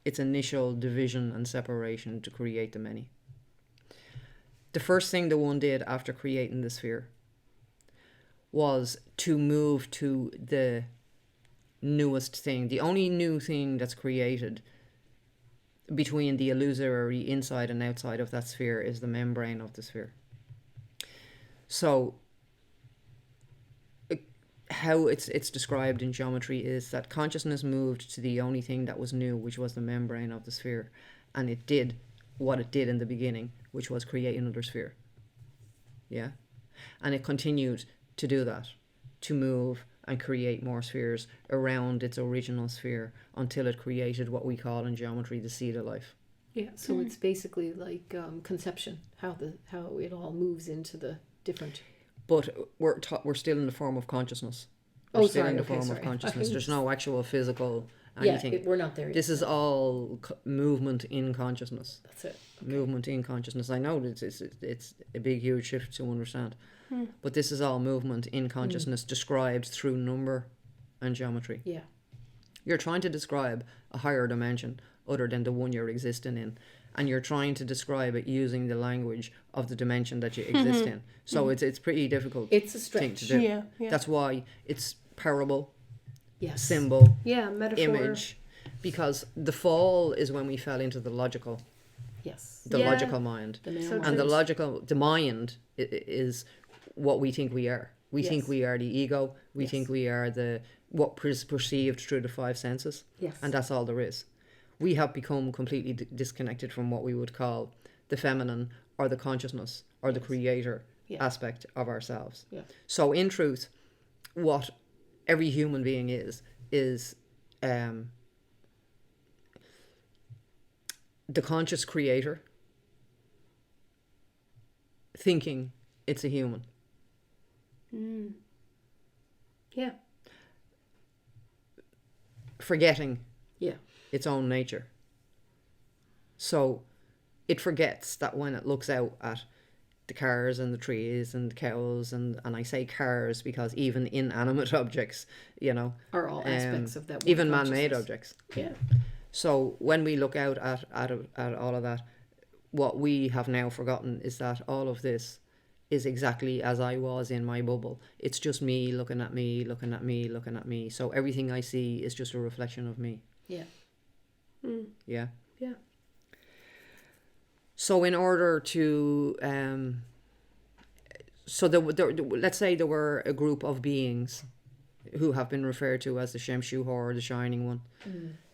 its initial division and separation to create the many. The first thing the 1 did after creating the sphere was to move to the newest thing, the only new thing that's created between the illusory inside and outside of that sphere is the membrane of the sphere. So how it's described in geometry is that consciousness moved to the only thing that was new, which was the membrane of the sphere, and it did what it did in the beginning, which was create another sphere. Yeah, and it continued to do that, to move and create more spheres around its original sphere until it created what we call in geometry the seed of life. Yeah, so it's basically like conception, how it all moves into the different. But we're still in the form of consciousness. We're still in the form of consciousness. There's no actual physical anything. Yeah, we're not there yet. This is all movement in consciousness. That's it. Okay. Movement in consciousness. I know it's a big, huge shift to understand. But this is all movement in consciousness described through number and geometry. Yeah. You're trying to describe a higher dimension other than the one you're existing in. And you're trying to describe it using the language of the dimension that you exist in. So it's pretty difficult. It's a stretch. Thing to do. Yeah. That's why it's parable, yes, symbol, metaphor, image, because the fall is when we fell into the logical. Yes. The logical mind. The mind is what we think we are. We think we are the ego. We think we are what is perceived through the 5 senses. Yes. And that's all there is. We have become completely disconnected from what we would call the feminine or the consciousness or the creator aspect of ourselves. Yeah. So in truth, what every human being is the conscious creator thinking it's a human. Yeah. Forgetting its own nature. So it forgets that when it looks out at the cars and the trees and the cows, and I say cars because even inanimate objects, you know, are all aspects of that one even man-made consciousness. objects. Yeah. So when we look out at all of that, what we have now forgotten is that all of this is exactly as I was in my bubble. It's just me looking at me, looking at me, looking at me. So everything I see is just a reflection of me. Yeah. Yeah. Yeah. So in order to, let's say there were a group of beings who have been referred to as the Shemshu Hor, the Shining One,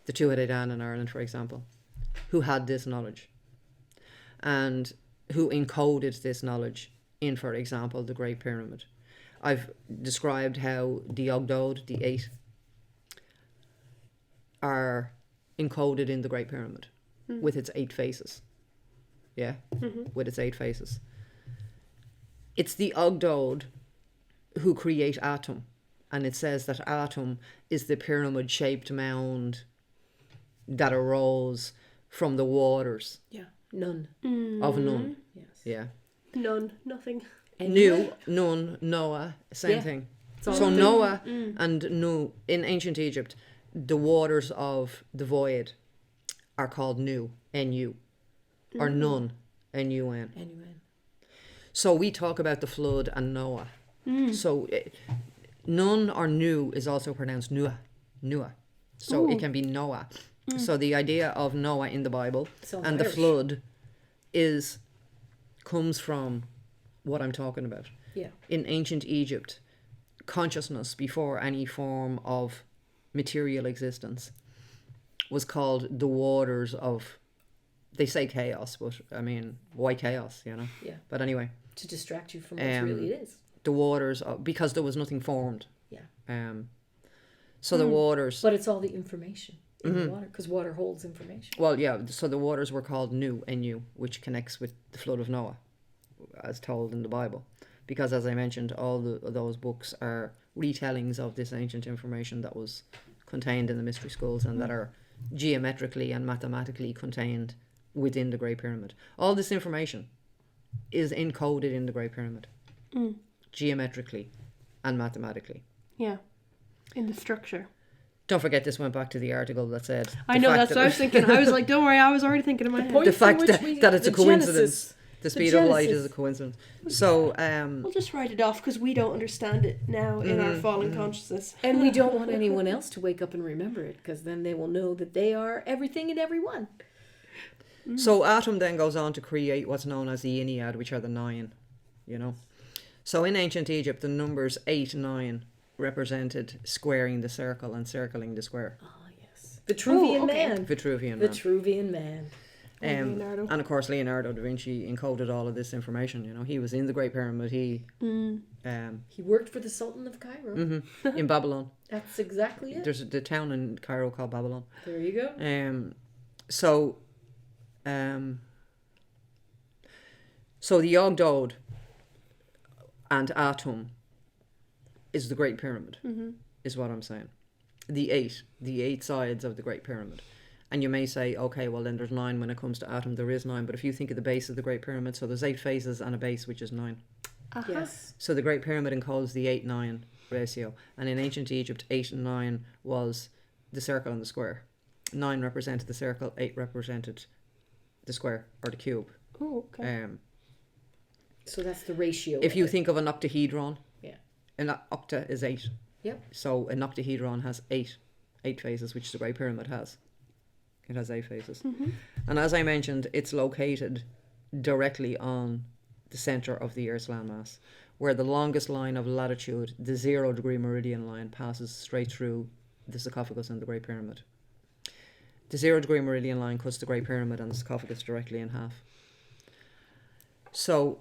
the Tuatha Dan in Ireland, for example, who had this knowledge and who encoded this knowledge in, for example, the Great Pyramid. I've described how the Ogdod, the 8, are encoded in the Great Pyramid with its 8 faces. Yeah, with its 8 faces. It's the Ogdod who create Atum, and it says that Atum is the pyramid-shaped mound that arose from the waters. Yeah. None. Of Nun. Yes. Yeah. None. Nothing. Nu, Nun, Noah, same thing. So Noah and Nu, in ancient Egypt, the waters of the void are called Nu, N-U, or Nun, N-U-N. N-U-N. So we talk about the flood and Noah. So Nun or Nu is also pronounced Nua, Nua. So it can be Noah. So the idea of Noah in the Bible and the flood comes from what I'm talking about. Yeah. In ancient Egypt, consciousness before any form of material existence was called the waters of, they say chaos, but I mean, why chaos, you know? Yeah. But anyway. To distract you from what really it is. The waters, because there was nothing formed. Yeah. So the waters. But it's all the information in the water, because water holds information. Well, yeah, so the waters were called Nu, N-U, which connects with the flood of Noah, as told in the Bible. Because as I mentioned, all those books are retellings of this ancient information that was contained in the mystery schools and that are geometrically and mathematically contained within the Great Pyramid. All this information is encoded in the Great Pyramid, geometrically and mathematically. Yeah, in the structure. Don't forget, this went back to the article that said... I know, that's what I was thinking. I was like, don't worry, I was already thinking in my head. The fact that it's a coincidence. The speed of light is a coincidence. So, we'll just write it off because we don't understand it now in our fallen consciousness. And we don't want anyone else to wake up and remember it, because then they will know that they are everything and everyone. So Atum then goes on to create what's known as the Ennead, which are the 9, you know. So in ancient Egypt, the numbers 8 and 9 represented squaring the circle and circling the square. Ah, yes. Vitruvian man. Vitruvian man. And of course Leonardo da Vinci encoded all of this information, you know. He was in the Great Pyramid. He worked for the Sultan of Cairo. In Babylon. That's exactly it. There's the town in Cairo called Babylon. There you go. So the Ogdod and Atum is the Great Pyramid, is what I'm saying. The eight sides of the Great Pyramid. And you may say, okay, well then there's 9 when it comes to Atum, there is 9. But if you think of the base of the Great Pyramid, so there's 8 faces and a base, which is 9. Yes. So the Great Pyramid encodes the 8-9 ratio. And in ancient Egypt, 8 and 9 was the circle and the square. 9 represented the circle, 8 represented the square or the cube. Oh, okay. So that's the ratio. If you think of an octahedron, an octa is 8. Yep. So an octahedron has 8 faces, which the Great Pyramid has. It has 8 faces. And as I mentioned, it's located directly on the centre of the Earth's landmass, where the longest line of latitude, the 0 degree meridian line, passes straight through the sarcophagus and the Great Pyramid. The 0 degree meridian line cuts the Great Pyramid and the sarcophagus directly in half. So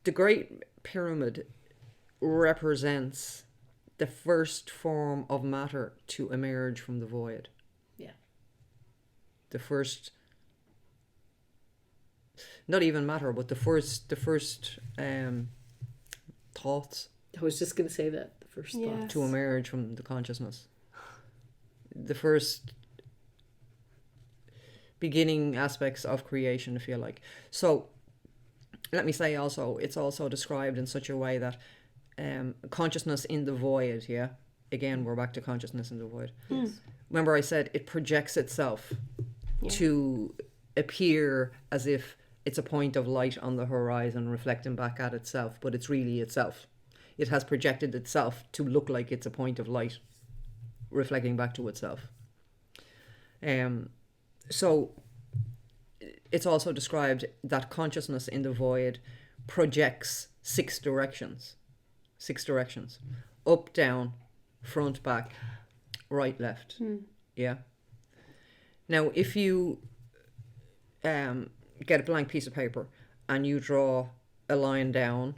the Great Pyramid represents the first form of matter to emerge from the void. Yeah. The first, not even matter, but the first thoughts. I was just going to say that, the first thoughts. To emerge from the consciousness. The first beginning aspects of creation, if you like. So let me say also, it's also described in such a way that consciousness in the void, yeah? Again, we're back to consciousness in the void. Yes. Remember I said it projects itself to appear as if it's a point of light on the horizon reflecting back at itself, but it's really itself. It has projected itself to look like it's a point of light reflecting back to itself. So it's also described that consciousness in the void projects 6 directions. 6 directions. Up, down, front, back, right, left. Yeah. Now, if you get a blank piece of paper and you draw a line down,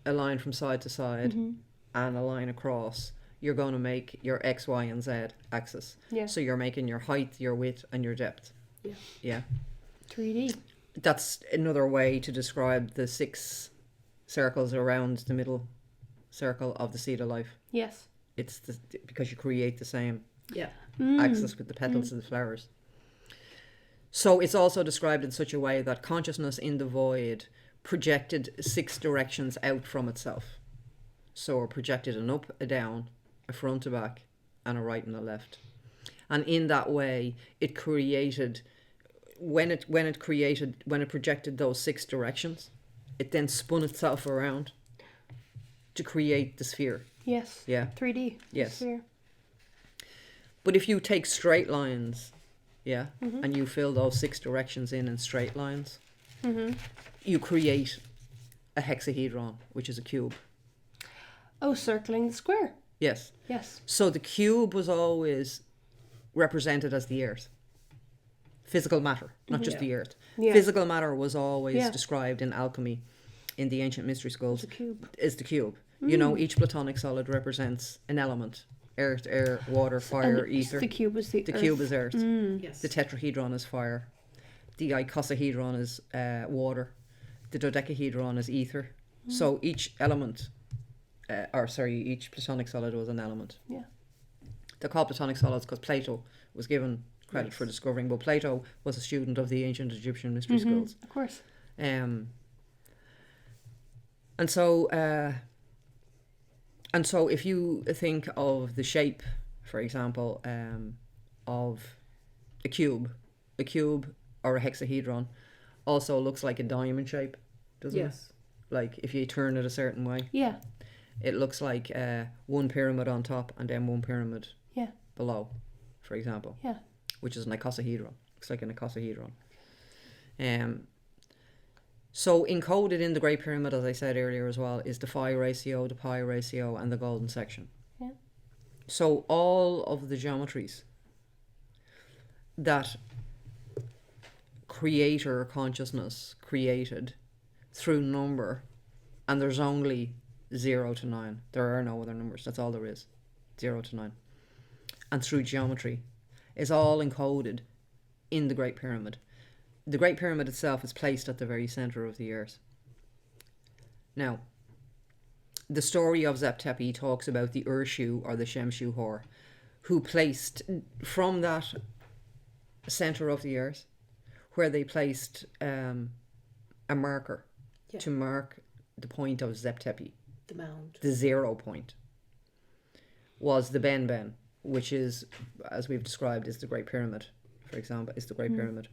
a line from side to side, and a line across, you're going to make your X, Y, and Z axis. Yeah. So you're making your height, your width, and your depth. Yeah. Yeah. 3D. That's another way to describe the 6 circles around the middle circle of the seed of life. Yes. It's because you create the same axis with the petals of the flowers. So it's also described in such a way that consciousness in the void projected 6 directions out from itself. So it projected an up, a down, a front, a back, and a right and a left. And in that way, it created, when it projected those 6 directions, it then spun itself around to create the sphere. Yes. Yeah. 3D. Yes. Sphere. But if you take straight lines, and you fill those 6 directions in straight lines, you create a hexahedron, which is a cube. Oh, circling the square. Yes. Yes. So the cube was always represented as the earth. Physical matter, not just the earth. Yeah. Physical matter was always described in alchemy, in the ancient mystery schools, The cube. is the cube. You know, each platonic solid represents an element. Earth, air, water, fire, And ether. the cube was the earth. Cube is earth. Yes. The tetrahedron is fire. The icosahedron is water. The dodecahedron is ether. So each element, each platonic solid was an element. Yeah. They're called platonic solids because Plato was given credit for discovering, but Plato was a student of the ancient Egyptian mystery schools. Of course. And so if you think of the shape, for example, of a cube or a hexahedron also looks like a diamond shape, doesn't it? Yes. Like if you turn it a certain way. Yeah. It looks like one pyramid on top and then one pyramid below, for example. Yeah. Which is an icosahedron. Looks like an icosahedron. So encoded in the Great Pyramid, as I said earlier as well, is the phi ratio, the pi ratio, and the golden section. Yeah. So all of the geometries that creator consciousness created through number, and there's only 0 to 9. There are no other numbers. That's all there is. 0 to 9. And through geometry is all encoded in the Great Pyramid. The Great Pyramid itself is placed at the very centre of the earth. Now, the story of Zep-Tepi talks about the Urshu or the Shemshu Hor, who placed from that centre of the earth, where they placed a marker to mark the point of Zep-Tepi, The mound. the 0 point, was the Ben, which is, as we've described, is the Great Pyramid, for example, is the Great Pyramid.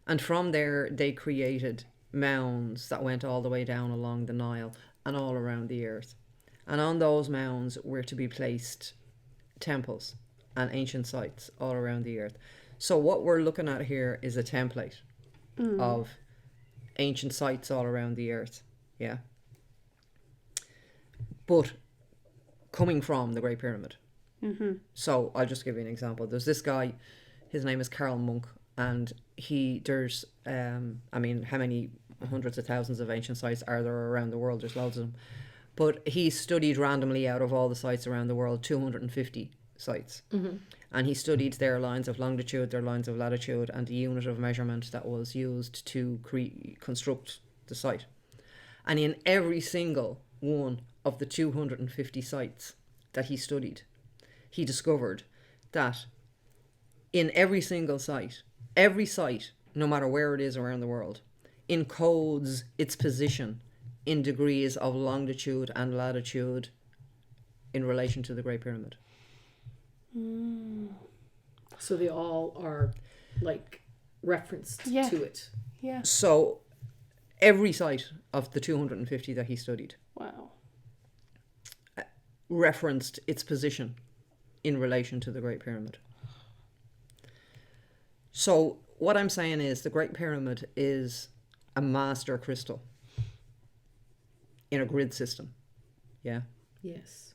And from there, they created mounds that went all the way down along the Nile and all around the earth. And on those mounds were to be placed temples and ancient sites all around the earth. So what we're looking at here is a template of ancient sites all around the earth. Yeah. But coming from the Great Pyramid. So I'll just give you an example. There's this guy, his name is Karl Monk, and there's how many hundreds of thousands of ancient sites are there around the world? There's loads of them. But he studied randomly out of all the sites around the world 250 sites. And he studied their lines of longitude, their lines of latitude, and the unit of measurement that was used to construct the site. And in every single one of the 250 sites that he studied, he discovered that in every single site every site, no matter where it is around the world, encodes its position in degrees of longitude and latitude in relation to the Great Pyramid. So they all are like referenced to it. Yeah. So every site of the 250 that he studied referenced its position in relation to the Great Pyramid. So what I'm saying is the Great Pyramid is a master crystal in a grid system. Yeah? Yes.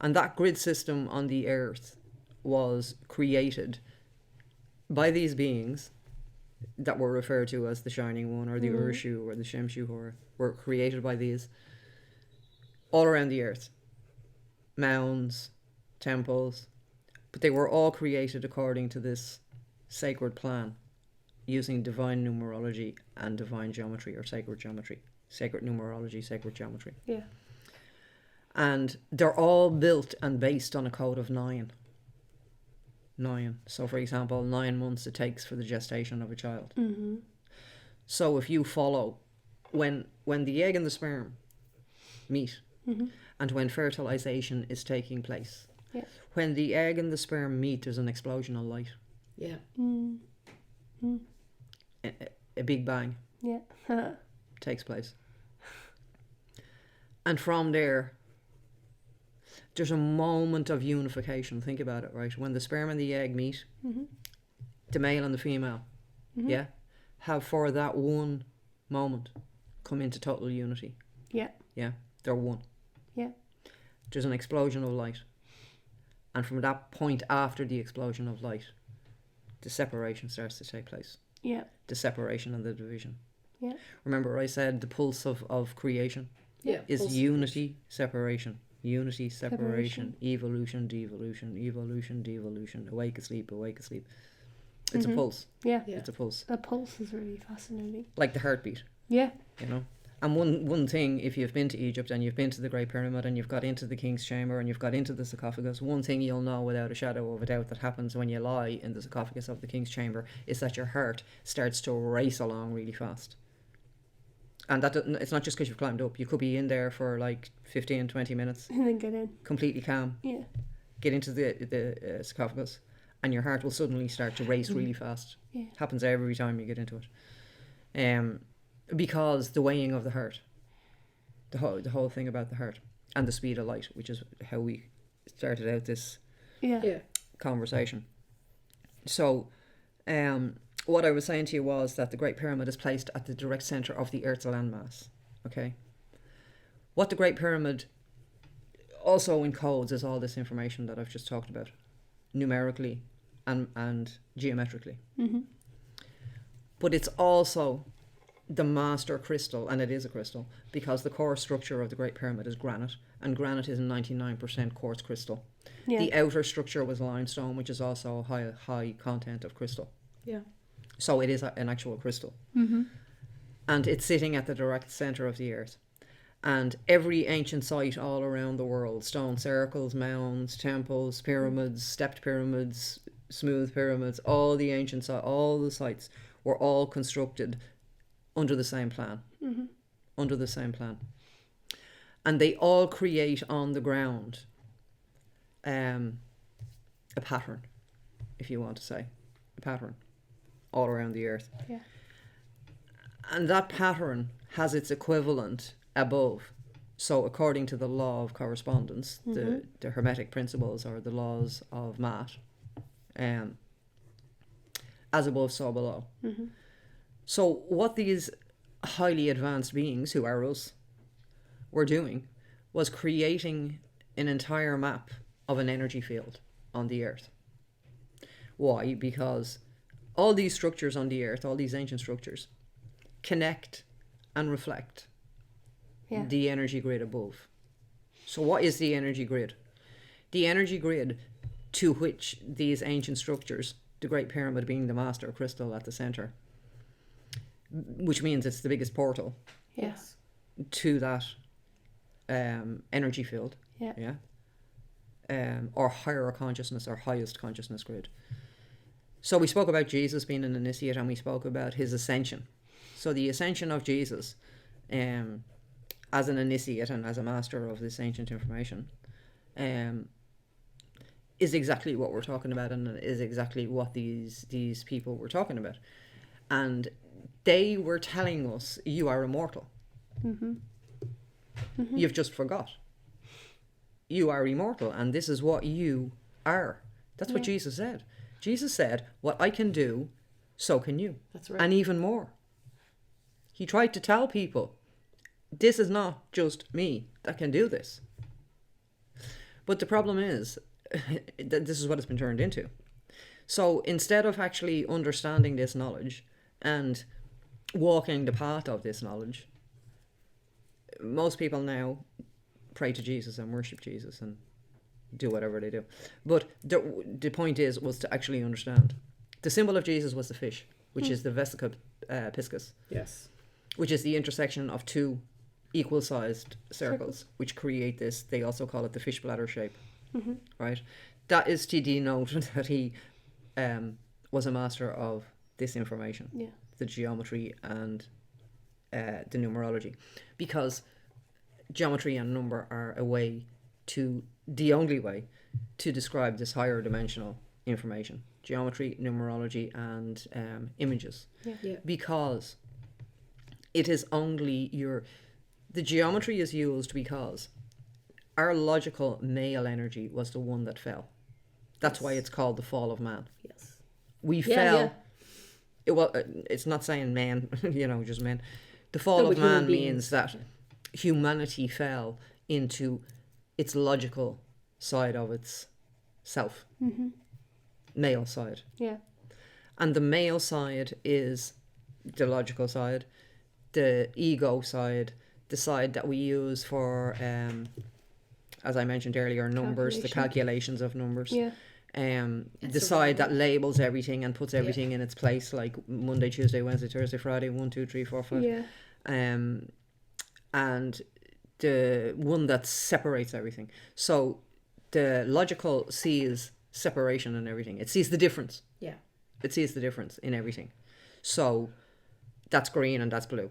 And that grid system on the earth was created by these beings that were referred to as the Shining One or the Urshu or the Shemshu, were created by these all around the earth. Mounds, temples, but they were all created according to this sacred plan using divine numerology and divine geometry or sacred geometry. Sacred numerology, sacred geometry. Yeah. And they're all built and based on a code of 9. 9. So, for example, 9 months it takes for the gestation of a child. Mm-hmm. So if you follow, when the egg and the sperm meet, and when fertilization is taking place, when the egg and the sperm meet, there's an explosion of light. Yeah. A big bang. Yeah. Takes place. And from there, there's a moment of unification. Think about it, right? When the sperm and the egg meet, the male and the female, have for that one moment come into total unity. Yeah. Yeah, they're one. Yeah. There's an explosion of light. And from that point after the explosion of light, the separation starts to take place. Yeah. The separation and the division. Yeah. Remember I said the pulse of creation is pulse. unity, separation. Unity, separation, evolution, devolution, evolution, devolution, awake, asleep, awake, asleep. It's a pulse. Yeah. It's a pulse. A pulse is really fascinating. Like the heartbeat. Yeah. You know? And one thing, if you've been to Egypt and you've been to the Great Pyramid and you've got into the King's Chamber and you've got into the sarcophagus, one thing you'll know without a shadow of a doubt that happens when you lie in the sarcophagus of the King's Chamber is that your heart starts to race along really fast. And that it's not just because you've climbed up. You could be in there for like 15, 20 minutes. And then get in. Completely calm. Yeah. Get into the sarcophagus and your heart will suddenly start to race really fast. Yeah. Happens every time you get into it. Because the weighing of the heart. The whole thing about the heart. And the speed of light, which is how we started out this conversation. So, what I was saying to you was that the Great Pyramid is placed at the direct centre of the Earth's landmass. Okay? What the Great Pyramid also encodes is all this information that I've just talked about, numerically and geometrically. But it's also the master crystal, and it is a crystal, because the core structure of the Great Pyramid is granite, and granite is 99% quartz crystal. Yeah. The outer structure was limestone, which is also high content of crystal. Yeah. So it is an actual crystal. And it's sitting at the direct centre of the earth. And every ancient site all around the world, stone circles, mounds, temples, pyramids, stepped pyramids, smooth pyramids, all the ancient all the sites were all constructed under the same plan. Under the same plan. And they all create on the ground a pattern, if you want to say. A pattern. All around the earth. Yeah. And that pattern has its equivalent above. So according to the law of correspondence, the Hermetic principles or the laws of math, as above, so below. So what these highly advanced beings, who are us, were doing was creating an entire map of an energy field on the earth. Why? Because all these structures on the earth, all these ancient structures, connect and reflect the energy grid above. So what is the energy grid? The energy grid to which these ancient structures, the Great Pyramid being the master crystal at the centre, which means it's the biggest portal to that energy field, or higher consciousness or highest consciousness grid. So we spoke about Jesus being an initiate, and we spoke about his ascension. So the ascension of Jesus, as an initiate and as a master of this ancient information, is exactly what we're talking about, and is exactly what these people were talking about. And they were telling us, you are immortal. Mm-hmm. Mm-hmm. You've just forgot. You are immortal, and this is what you are. That's what Jesus said. Jesus said, what I can do, so can you. That's right. And even more. He tried to tell people, this is not just me that can do this. But the problem is, that this is what it's been turned into. So instead of actually understanding this knowledge and walking the path of this knowledge, most people now pray to Jesus and worship Jesus and do whatever they do. But the point was to actually understand. The symbol of Jesus was the fish, which is the vesica piscis. Yes. Which is the intersection of two equal-sized circles, which create this. They also call it the fish bladder shape. Mm-hmm. Right? That is to denote that he was a master of this information. Yeah. The geometry and the numerology. Because geometry and number are the only way to describe this higher dimensional information. Geometry, numerology, and images. Yeah. Yeah. Because it is only the geometry is used because our logical male energy was the one that fell. That's why it's called the fall of man. Yes. We fell. Yeah. It's not saying men, just men. The fall of man means that humanity fell into its logical side of its self. Mm-hmm. Male side. Yeah. And the male side is the logical side, the ego side, the side that we use for, as I mentioned earlier, numbers, the calculations of numbers. Yeah. The side that labels everything and puts everything in its place, like Monday, Tuesday, Wednesday, Thursday, Friday, 1, 2, 3, 4, 5. Yeah. And the one that separates everything. So the logical sees separation in everything. It sees the difference. Yeah. It sees the difference in everything. So that's green and that's blue.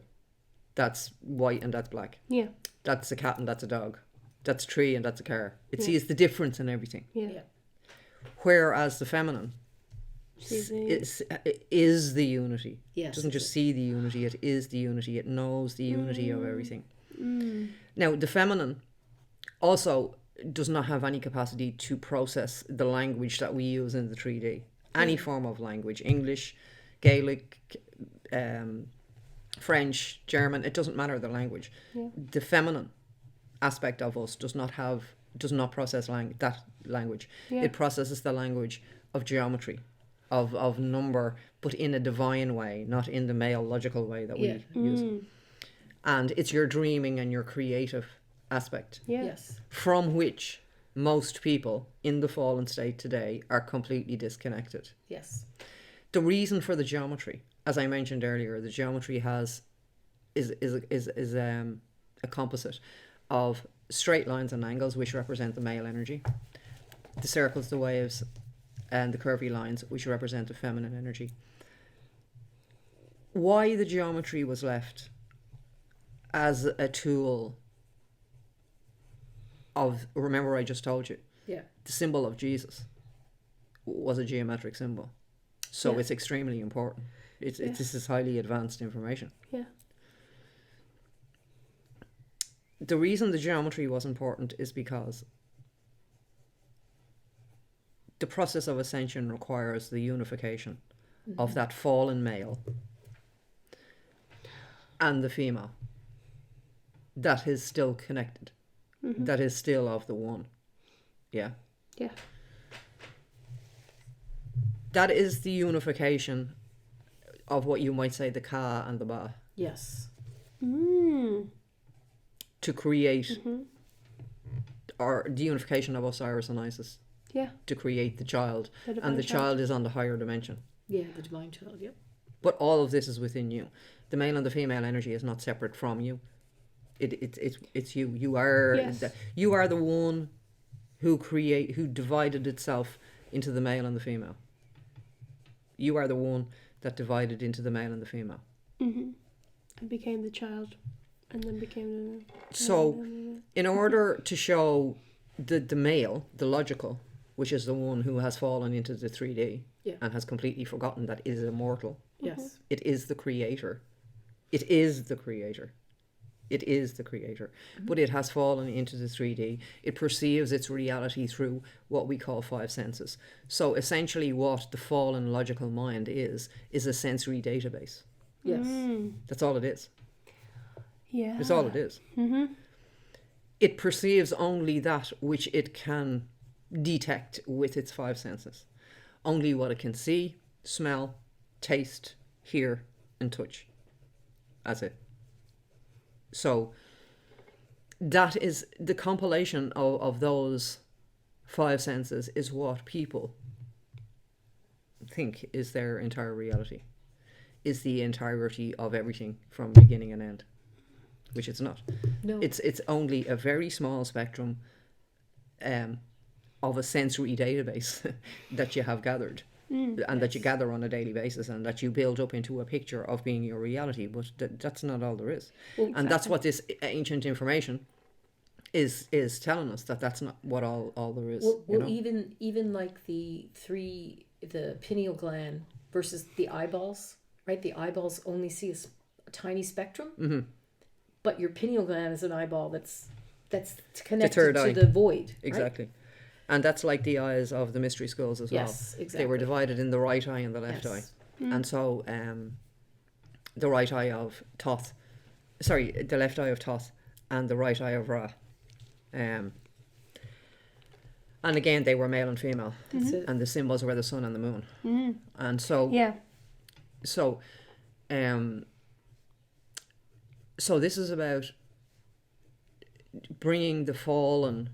That's white and that's black. Yeah. That's a cat and that's a dog. That's a tree and that's a car. It sees the difference in everything. Yeah. Whereas the feminine is the unity. Yes. It doesn't just see the unity, it is the unity. It knows the unity of everything. Mm. Now, the feminine also does not have any capacity to process the language that we use in the 3D. Any form of language, English, Gaelic, French, German, it doesn't matter the language. Yeah. The feminine aspect of us does not process that language. Yeah. It processes the language of geometry, of number, but in a divine way, not in the male logical way that we use it. And it's your dreaming and your creative aspect. Yeah. Yes. From which most people in the fallen state today are completely disconnected. Yes. The reason for the geometry, as I mentioned earlier, the geometry is a composite of straight lines and angles, which represent the male energy, the circles, the waves, and the curvy lines, which represent the feminine energy. Why the geometry was left as a tool of, remember I just told you, the symbol of Jesus was a geometric symbol. So it's extremely important. This is highly advanced information. Yeah. The reason the geometry was important is because the process of ascension requires the unification of that fallen male and the female that is still connected, that is still of the one. Yeah. Yeah. That is the unification of what you might say the Ka and the Ba. Yes. Mm. To create or the unification of Osiris and Isis. Yeah. To create the child. And the child is on the higher dimension. Yeah, the divine child, yep. But all of this is within you. The male and the female energy is not separate from you. It's you. You are you are the one who divided itself into the male and the female. You are the one that divided into the male and the female. And became the child. And then became the... So, in order to show the male, the logical, which is the one who has fallen into the 3D and has completely forgotten that it is immortal. Yes. It is the creator. It is the creator. It is the creator. But it has fallen into the 3D. It perceives its reality through what we call 5 senses. So essentially what the fallen logical mind is a sensory database. Yes. That's all it is. Yeah. That's all it is. It perceives only that which it can detect with its 5 senses. Only what it can see, smell, taste, hear, and touch. That's it. So that is the compilation of those 5 senses is what people think is their entire reality, is the entirety of everything from beginning and end, which it's not. No. It's only a very small spectrum of a sensory database that you have gathered. And that you gather on a daily basis and that you build up into a picture of being your reality, but that's not all there is. Well, exactly. And that's what this ancient information is telling us, that's not what all there is. Well, even like the pineal gland versus the eyeballs, right? The eyeballs only see a tiny spectrum, but your pineal gland is an eyeball that's connected to the void. Exactly. Right? And that's like the eyes of the mystery schools as well. Yes, exactly. They were divided in the right eye and the left eye. And so the right eye of Thoth, the left eye of Thoth and the right eye of Ra. And again, they were male and female. That's it. And the symbols were the sun and the moon. And so... Yeah. So this is about bringing the fallen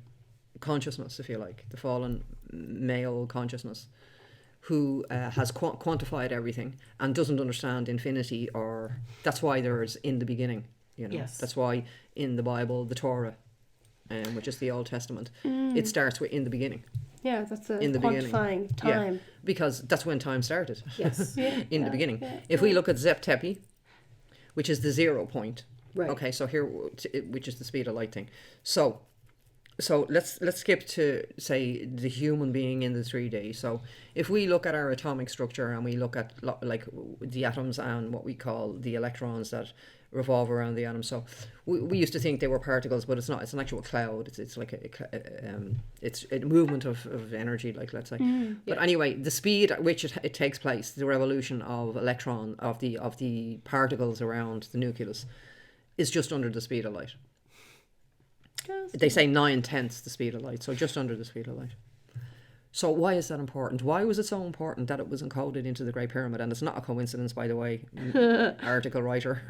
consciousness, if you like, the fallen male consciousness, who has quantified everything and doesn't understand infinity, or that's why there's in the beginning, Yes. That's why in the Bible, the Torah, which is the Old Testament, it starts with in the beginning. Yeah, that's in the quantifying time. Yeah, because that's when time started. Yes. In the beginning. If we look at Zep Tepi, which is the 0 point. Right. Okay, so here, which is the speed of light thing. So let's skip to, say, the human being in the 3D. So if we look at our atomic structure and we look at like the atoms and what we call the electrons that revolve around the atom. So we used to think they were particles, but it's not. It's an actual cloud. It's like it's a movement of energy, like, let's say. But anyway, the speed at which it takes place, the revolution of the particles around the nucleus, is just under the speed of light. They say 9/10 the speed of light, so just under the speed of light. So why is that important? Why was it so important that it was encoded into the Great Pyramid? And it's not a coincidence, by the way. Article writer,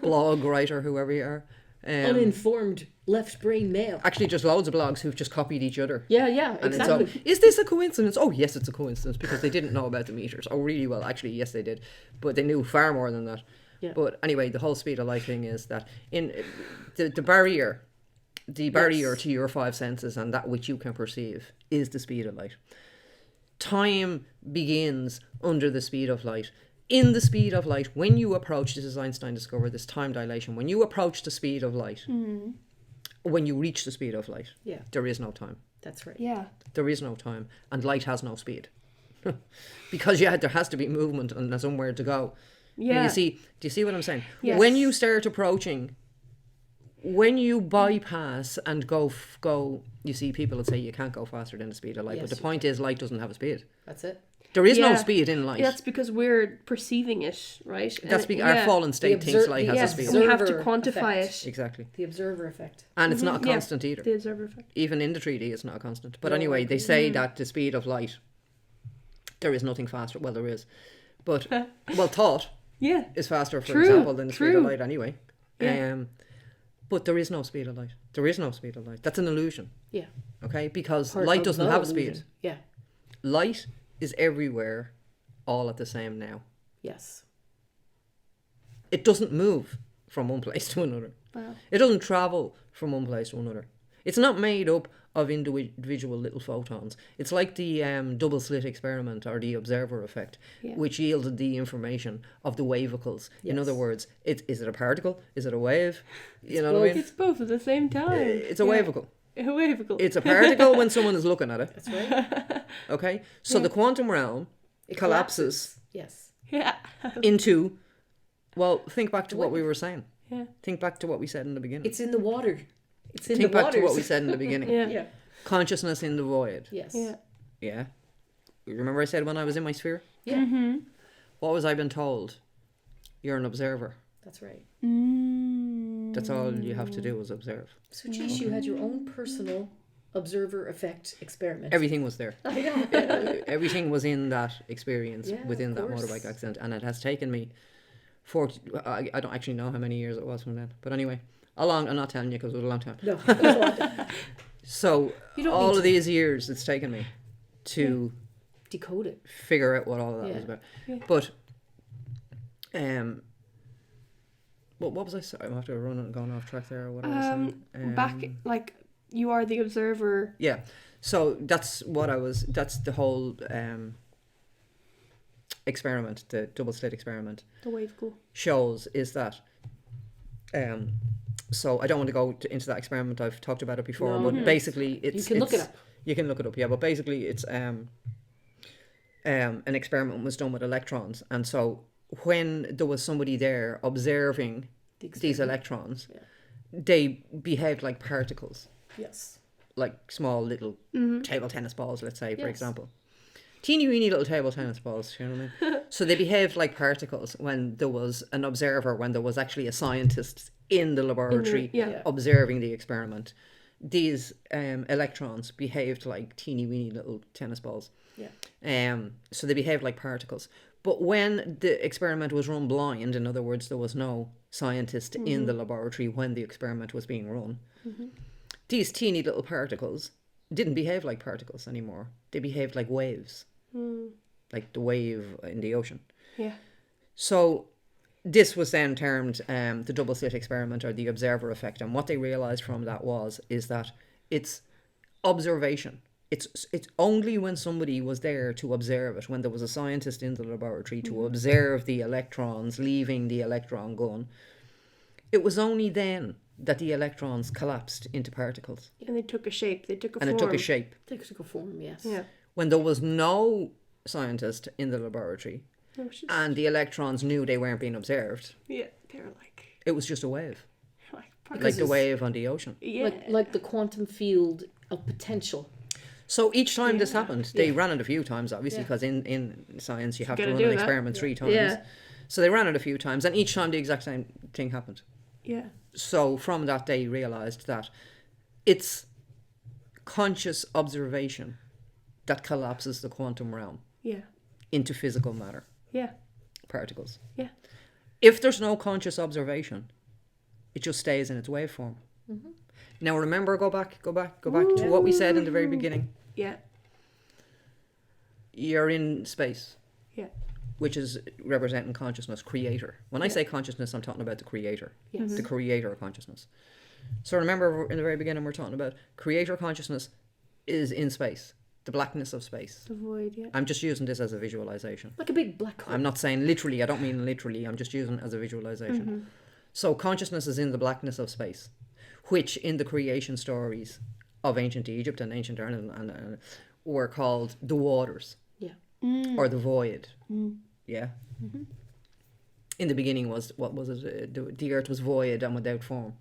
blog writer, whoever you are. Uninformed left brain male. Actually, just loads of blogs who've just copied each other. Yeah, and exactly. Is this a coincidence? Oh, yes, it's a coincidence, because they didn't know about the meters. Oh, really? Well, actually, yes, they did. But they knew far more than that. Yeah. But anyway, the whole speed of light thing is that in the barrier... The barrier to your 5 senses and that which you can perceive is the speed of light. Time begins under the speed of light. In the speed of light, when you approach, this is Einstein discovered, this time dilation, when you approach the speed of light, when you reach the speed of light, there is no time. That's right. Yeah. There is no time. And light has no speed. Because there has to be movement and somewhere to go. Yeah. Do you see what I'm saying? Yes. When you start approaching... When you bypass and go, you see people that say you can't go faster than the speed of light. But the point is, light doesn't have a speed. That's it. There is no speed in light. That's because we're perceiving it, right? That's because our fallen state thinks light has a speed. We have to quantify it. Exactly. The observer effect. And it's not a constant either. The observer effect. Even in the 3D, it's not a constant. But anyway, they say that the speed of light, there is nothing faster. Well, there is. But, thought is faster, for example, than the speed of light anyway. Yeah. But there is no speed of light. There is no speed of light. That's an illusion. Yeah. Okay? Because light doesn't have a speed. Yeah. Light is everywhere, all at the same now. Yes. It doesn't move from one place to another. Wow. It doesn't travel from one place to another. It's not made up of individual little photons. It's like the double slit experiment or the observer effect, which yielded the information of the wavicles. In other words, is it a particle? Is it a wave? You know what I mean? It's both at the same time. It's a wavicle. A wavicle. It's a particle when someone is looking at it. That's right. Okay? So the quantum realm collapses. Yes. Yeah. Into, well, think back to what we were saying. Yeah. Think back to what we said in the beginning. It's in the water. It's in Think the back waters. to what we said in the beginning. Yeah. Consciousness in the void. Yes. Yeah. Yeah. Remember I said when I was in my sphere? Yeah. Mm-hmm. What was I been told? You're an observer. That's right. That's all you have to do is observe. So, geez, you had your own personal observer effect experiment. Everything was there. I know. Everything was in that experience within of that course. motorbike accident, and it has taken me 40. I don't actually know how many years it was from then, but anyway, a long. I'm not telling you because it was a long time. No. It was a lot. So You don't all need of these years it's taken me to Decode it. figure out what all of that was about. But what was I saying? I'm after running going off track there. Or what I was saying. Back, like, you are the observer. Yeah. So that's what I was. That's the whole experiment, the double slit experiment. The wavicle. Shows is that. So I don't want to go into that experiment. I've talked about it before, but basically it's. You can look it up. You can look it up, yeah. But basically, it's an experiment was done with electrons, and so when there was somebody there observing these electrons, they behaved like particles. Yes. Like small little table tennis balls, let's say, for Yes. example. Teeny weeny little table tennis balls, you know what I mean? So they behaved like particles when there was an observer, when there was actually a scientist in the laboratory observing the experiment. These electrons behaved like teeny weeny little tennis balls. Yeah. So they behaved like particles. But when the experiment was run blind, in other words, there was no scientist in the laboratory when the experiment was being run, these teeny little particles didn't behave like particles anymore. They behaved like waves, like the wave in the ocean. Yeah. So this was then termed the double slit experiment or the observer effect. And what they realized from that is that it's observation. It's only when somebody was there to observe it, when there was a scientist in the laboratory to observe the electrons leaving the electron gun, it was only then that the electrons collapsed into particles. And they took a shape. They took a And form. it took a shape. Technical form, yes. Yeah. When there was no scientist in the laboratory It was just, and the electrons knew they weren't being observed, yeah, they were like it was just a wave. particles. Like the wave on the ocean. Yeah. Like the quantum field of potential. So each time this happened, they ran it a few times, obviously, Yeah. because in science you have to gotta run do an that. experiment 3 times. Yeah. So they ran it a few times, and each time the exact same thing happened. Yeah. So from that, they realised that it's conscious observation that collapses the quantum realm Yeah. into physical matter, Yeah. particles. Yeah. If there's no conscious observation, it just stays in its waveform. Now remember, go back to what we said in the very beginning. Yeah. You're in space, Yeah. which is representing consciousness, creator. When I say consciousness, I'm talking about the creator, Yes. the creator of consciousness. So remember, in the very beginning, we're talking about creator consciousness is in space, the blackness of space. The void. Yeah. I'm just using this as a visualization. Like a big black hole. I'm not saying literally, I don't mean literally, I'm just using it as a visualization. So consciousness is in the blackness of space, which in the creation stories of ancient Egypt and ancient Ireland and were called the waters. Yeah. Or the void. Yeah. In the beginning was, what was it? The earth was void and without form.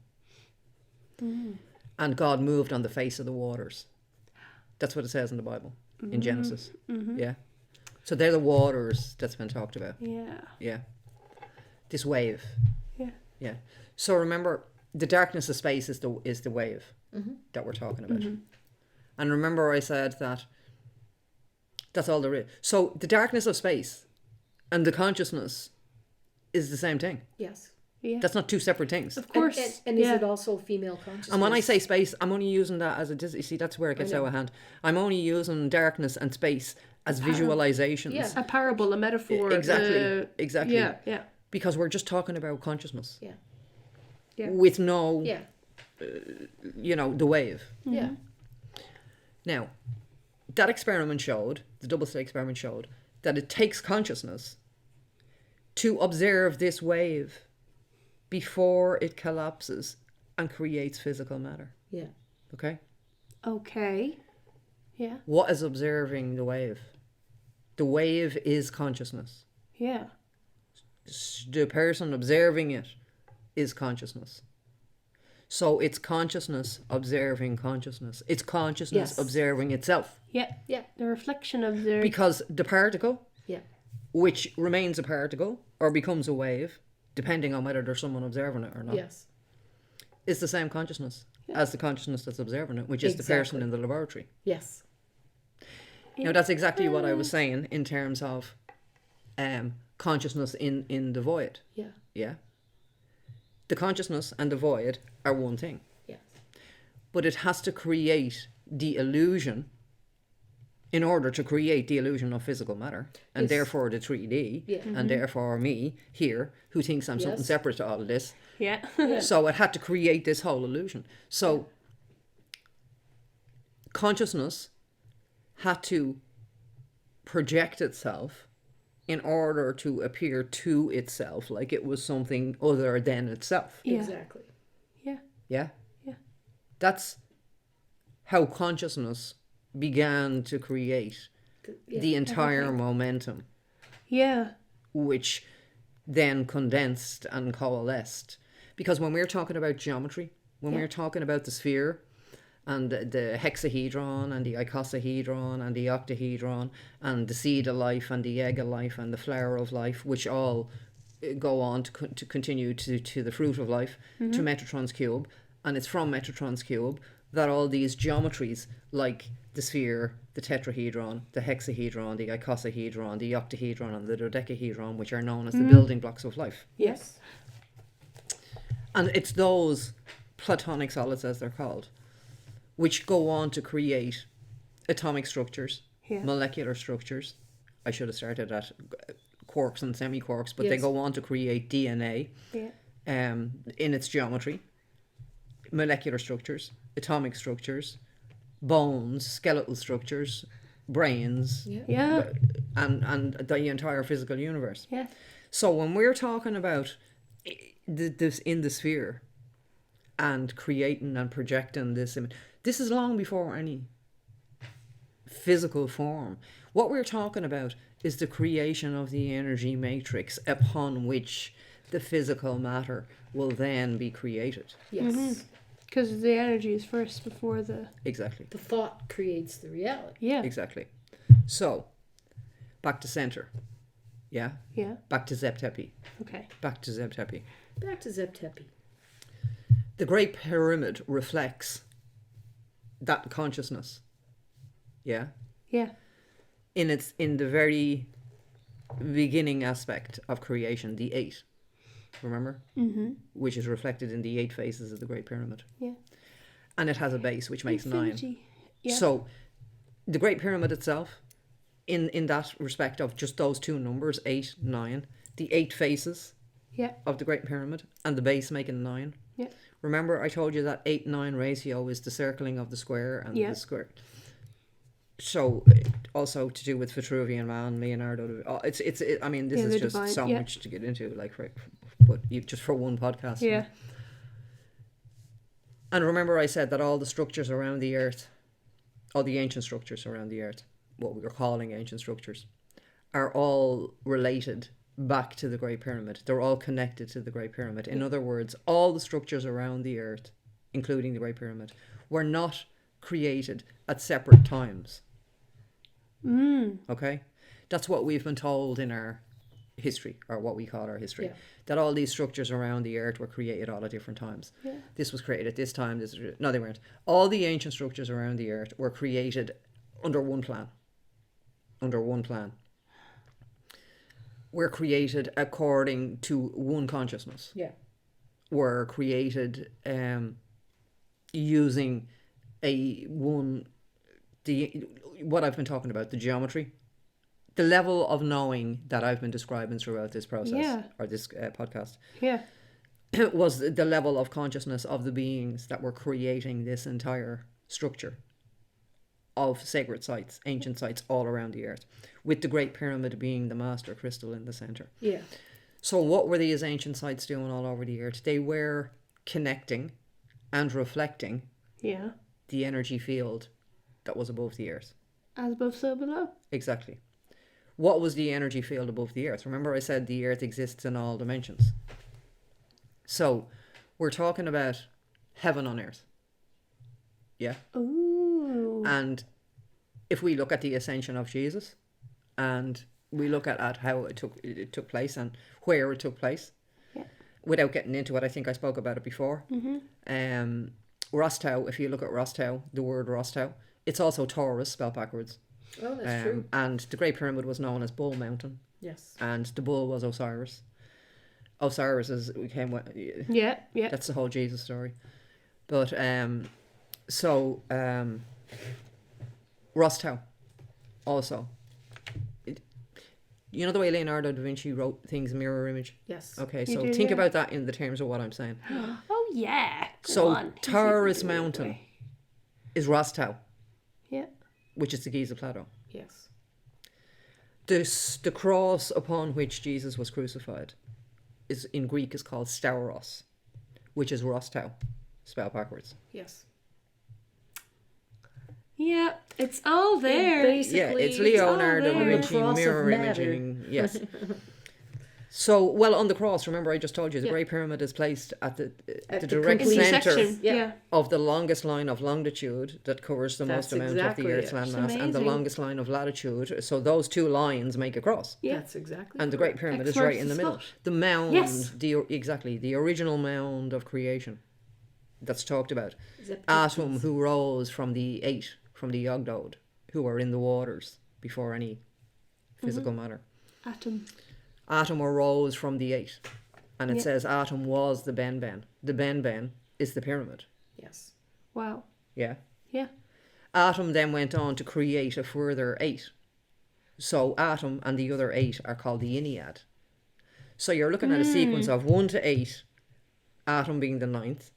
And God moved on the face of the waters. That's what it says in the Bible, in Genesis. Yeah. So they're the waters that's been talked about. Yeah. Yeah. This wave. Yeah. Yeah. So remember, the darkness of space is the wave that we're talking about. And remember I said that that's all there is. So the darkness of space and the consciousness is the same thing. Yes. Yeah. That's not two separate things. Of course. And is it also female consciousness? And when I say space, I'm only using that as you see, that's where it gets out of hand. I'm only using darkness and space as visualizations. Yeah. a parable, a metaphor. Exactly. Exactly. Yeah. Yeah. Because we're just talking about consciousness. Yeah. Yeah. With no, Yeah. the wave. Yeah. Now, that experiment showed, the double slit experiment showed, that it takes consciousness to observe this wave before it collapses and creates physical matter. Yeah. Okay? Okay. Yeah. What is observing the wave? The wave is consciousness. Yeah. The person observing it is consciousness. So it's consciousness observing consciousness. It's consciousness Yes. observing itself. Yeah. Yeah. The reflection of the. Because the particle, Yeah. which remains a particle or becomes a wave, depending on whether there's someone observing it or not, Yes. is the same consciousness as the consciousness that's observing it, which is the person Exactly. in the laboratory. Yes. Now, that's exactly what I was saying in terms of consciousness in the void. Yeah. Yeah? The consciousness and the void are one thing. Yes. But it has to create the illusion in order to create the illusion of physical matter, and Yes. therefore the 3D, Yeah. and therefore me here, who thinks I'm something Yes. separate to all of this. Yeah. So it had to create this whole illusion. So consciousness had to project itself in order to appear to itself like it was something other than itself. Yeah. Exactly. Yeah. Yeah? Yeah. That's how consciousness began to create Yeah. the entire momentum, Yeah. which then condensed and coalesced. Because when we're talking about geometry, when we're talking about the sphere and the hexahedron and the icosahedron and the octahedron and the seed of life and the egg of life and the flower of life, which all go on to continue to the fruit of life, to Metatron's cube, and it's from Metatron's cube that all these geometries like the sphere, the tetrahedron, the hexahedron, the icosahedron, the octahedron and the dodecahedron, which are known as the building blocks of life. Yes. And it's those platonic solids, as they're called, which go on to create atomic structures, Yeah. molecular structures. I should have started at quarks and semi-quarks, but they Yes. go on to create DNA Yeah. in its geometry, molecular structures, atomic structures, bones, skeletal structures, brains, Yeah. Yeah. and the entire physical universe. Yeah. So when we're talking about this in the sphere and creating and projecting this image, this is long before any physical form. What we're talking about is the creation of the energy matrix upon which the physical matter will then be created. Yes. Because the energy is first before the. Exactly. The thought creates the reality. Yeah. Exactly. So, back to center. Yeah? Yeah. Back to Zeb Tepi. Okay. Back to Zeb Tepi. Back to Zeb Tepi. The Great Pyramid reflects that consciousness. Yeah? Yeah. In the very beginning aspect of creation, the 8. Remember? Mm-hmm. Which is reflected in the 8 faces of the Great Pyramid. Yeah. And it has a base which makes 9. Infinity. Yeah. So the Great Pyramid itself, in that respect of just those two numbers, 8, 9, the 8 faces Yeah. of the Great Pyramid and the base making 9. Yeah. Remember I told you that 8-9 ratio is the circling of the square and Yeah. the square. So also to do with Vitruvian Man, Leonardo. I mean, this Yeah, is the just divine, so yeah. much to get into, like, but just for one podcast. Yeah. And remember I said that all the structures around the earth, all the ancient structures around the earth, what we were calling ancient structures, are all related back to the Great Pyramid. They're all connected to the Great Pyramid. In other words, all the structures around the earth, including the Great Pyramid, were not created at separate times. Okay? That's what we've been told in our history, or what we call our history. Yeah. That all these structures around the earth were created all at different times. Yeah. This was created at this time. No, they weren't. All the ancient structures around the earth were created under one plan. Under one plan. Were created according to one consciousness. Yeah. Were created using what I've been talking about, the geometry, the level of knowing that I've been describing throughout this process, Yeah. or this podcast, Yeah. was the level of consciousness of the beings that were creating this entire structure of sacred sites, ancient sites all around the earth, with the Great Pyramid being the master crystal in the center. Yeah. So what were these ancient sites doing all over the earth? They were connecting and reflecting Yeah. the energy field that was above the earth. As above, so below. Exactly. What was the energy field above the earth? Remember I said the earth exists in all dimensions. So we're talking about heaven on earth. Yeah. Ooh. And if we look at the ascension of Jesus and we look at how it took place and where it took place, Yeah. without getting into it, I think I spoke about it before. Rostau, if you look at Rostau, the word Rostau, it's also Taurus spelled backwards. Oh, that's true. And the Great Pyramid was known as Bull Mountain, Yes. and the bull was Osiris. Osiris Yeah. Yeah. that's the whole Jesus story. But Rostau also. You know the way Leonardo da Vinci wrote things mirror image? Yes. Okay, You so do, think yeah. about that in the terms of what I'm saying. Oh yeah. Go So on. Hit me Taurus with it. Mountain is Rostau, Yeah. which is the Giza Plateau. Yes. The cross upon which Jesus was crucified is in Greek is called Stauros, which is Rostau, spelled backwards. Yes. Yeah. It's all there. Basically, Yeah, it's Leonardo da all there. Vinci On the cross of mirror matter. imaging. Yes. So, well, on the cross, remember I just told you the Yeah. Great Pyramid is placed at the the direct In the complete center section. Yeah. Yeah. of the longest line of longitude that covers the most That's amount exactly of the Earth's it. landmass, It's and the amazing. longest line of latitude. So those two lines make a cross. Yeah. That's exactly. And the Great Pyramid X is right marks in the the middle. spot. The mound, Yes. the original mound of creation that's talked about. Is it Atom who rose from the Yogdod, who were in the waters before any physical matter. Atom. Atom arose from the eight. And it Yeah. says Atom was the Ben. The Ben is the pyramid. Yes. Wow. Yeah. Yeah. Atom then went on to create a further 8. So Atom and the other 8 are called the Ennead. So you're looking at a sequence of 1 to 8, Atom being the 9th,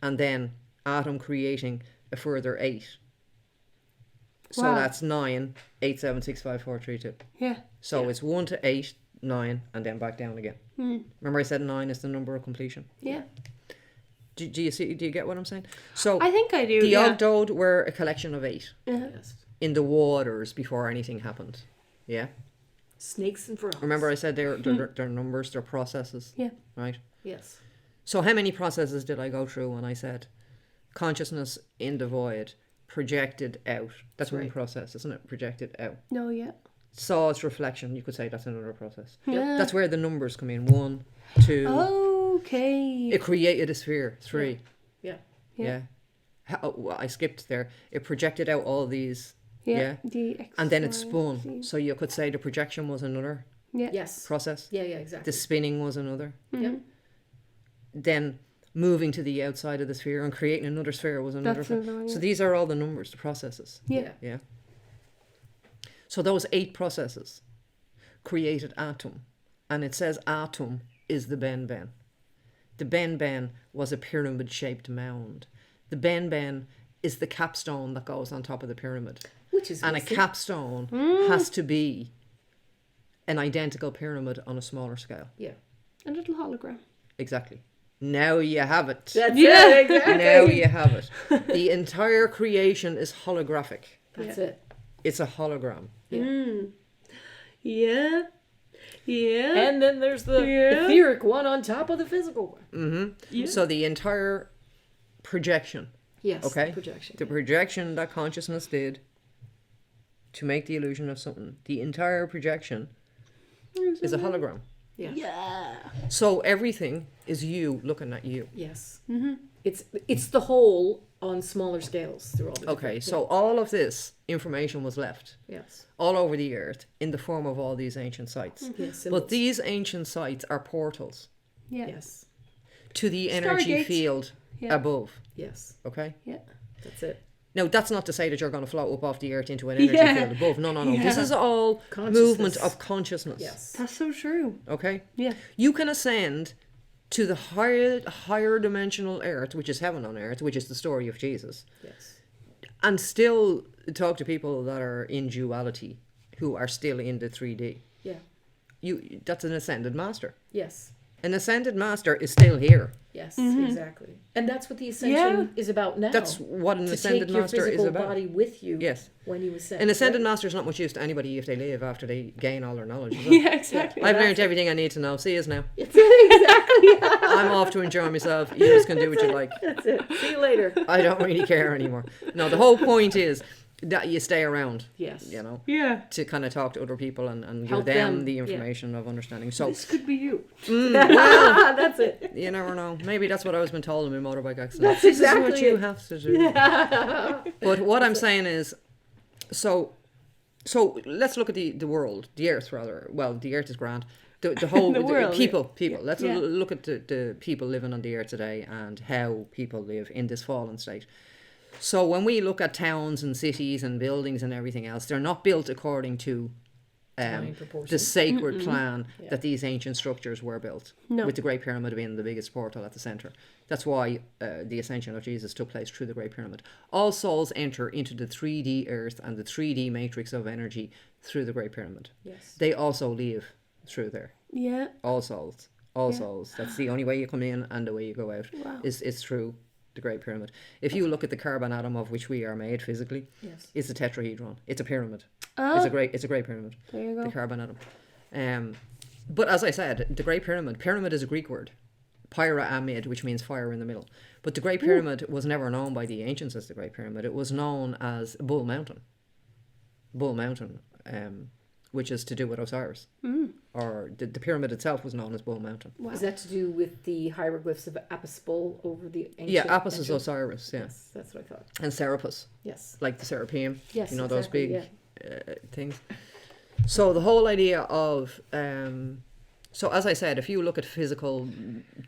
and then Atom creating a further 8. So Wow. that's 9, 8, 7, 6, 5, 4, 3, 2. Yeah. So it's 1 to 8, 9, and then back down again. Remember I said 9 is the number of completion? Yeah. Do you see? Do you get what I'm saying? So I think I do. the Yeah. Ogdod were a collection of 8 Yes. in the waters before anything happened. Yeah. Snakes and frogs. Remember I said they're numbers, they're processes, Yeah. right? Yes. So how many processes did I go through when I said consciousness in the void projected out? That's one right. process, isn't it? Projected out. No. Yeah. Saw its reflection. You could say that's another process. Yeah. That's where the numbers come in. 1, 2. Okay. It created a sphere. 3. Yeah. Yeah. I skipped there. It projected out all these. Yeah. The X, And then it Y, spun. Z. So you could say the projection was another Yeah. Yes. process. Yeah. Yeah. Exactly. The spinning was another. Yeah. Then moving to the outside of the sphere and creating another sphere was another. That's another one, So yeah. these are all the numbers, the processes. Yeah. Yeah. So those 8 processes created Atom. And it says Atom is the Ben. The Ben was a pyramid-shaped mound. The Ben is the capstone that goes on top of the pyramid. Which is And a missing. capstone has to be an identical pyramid on a smaller scale. Yeah. A little hologram. Exactly. Now you have it. That's Yeah. it. Exactly. Now you have it. The entire creation is holographic. That's Yeah. it. It's a hologram. Yeah. Yeah. And then there's the Yeah. etheric one on top of the physical one. Yeah. So the entire projection, Yes. okay? Projection. The projection that consciousness did to make the illusion of something, the entire projection is a hologram. Yeah. Yeah. So everything is you looking at you. Yes. Mm-hmm. It's the whole on smaller scales through all the Okay, different- so all of this information was left Yes. all over the earth in the form of all these ancient sites. Yes. But these ancient sites are portals Yeah. Yes. to the energy Stargates. field Yeah. above. Yes. Okay? Yeah. That's it. Now, that's not to say that you're going to float up off the earth into an energy Yeah. field above. No. Yeah. This is all Consciousness. movement of consciousness. Yes. That's so true. Okay? Yeah. You can ascend to the higher dimensional earth, which is heaven on earth, which is the story of Jesus, Yes. and still talk to people that are in duality, who are still in the 3D. Yeah. That's an ascended master. Yes. An ascended master is still here. Yes, exactly. And that's what the Ascension is about now. That's what an to ascended take your master is physical about. body with you Yes. when you ascend. An ascended right? master is not much use to anybody if they leave after they gain all their knowledge. Is it? Yeah, exactly. I've learned everything I need to know. See yous now. Exactly. I'm off to enjoy myself. You just can do what you like. That's it. See you later. I don't really care anymore. No, the whole point is that you stay around. Yes. You know, Yeah. to kind of talk to other people and give Help them them, the yeah. information of understanding. So, This could be you. well, That's it. you never know. Maybe that's what I was been told in my motorbike accident. That's This is exactly what you it. have to do. But what I'm saying is, so let's look at the world, the earth rather. Well, the earth is grand. The whole The world, people. yeah. Let's Yeah. look at the people living on the earth today and how people live in this fallen state. So when we look at towns and cities and buildings and everything else, they're not built according to Divine proportion. the sacred plan that these ancient structures were built, No. with the Great Pyramid being the biggest portal at the centre. That's why the Ascension of Jesus took place through the Great Pyramid. All souls enter into the 3D earth and the 3D matrix of energy through the Great Pyramid. Yes. They also leave through there. Yeah. All souls. All souls. That's the only way you come in and the way you go out Wow. is through the Great Pyramid. If you look at the carbon atom of which we are made physically, Yes. it's a tetrahedron. It's a pyramid. Oh, It's a great pyramid. there you The go. carbon atom. But as I said, the Great Pyramid is a Greek word. Pyra amid, which means fire in the middle. But the Great Pyramid was never known by the ancients as the Great Pyramid. It was known as Bull Mountain. Bull Mountain, which is to do with Osiris. Or the pyramid itself was known as Bull Mountain. Wow. Is that to do with the hieroglyphs of Apis Bull over the ancient? Yeah, Apis is ancient- Osiris, yeah. Yes, that's what I thought. And Serapis, Yes. like the Serapeum. Yes. You know, exactly, those big things. So the whole idea of so as I said, if you look at physical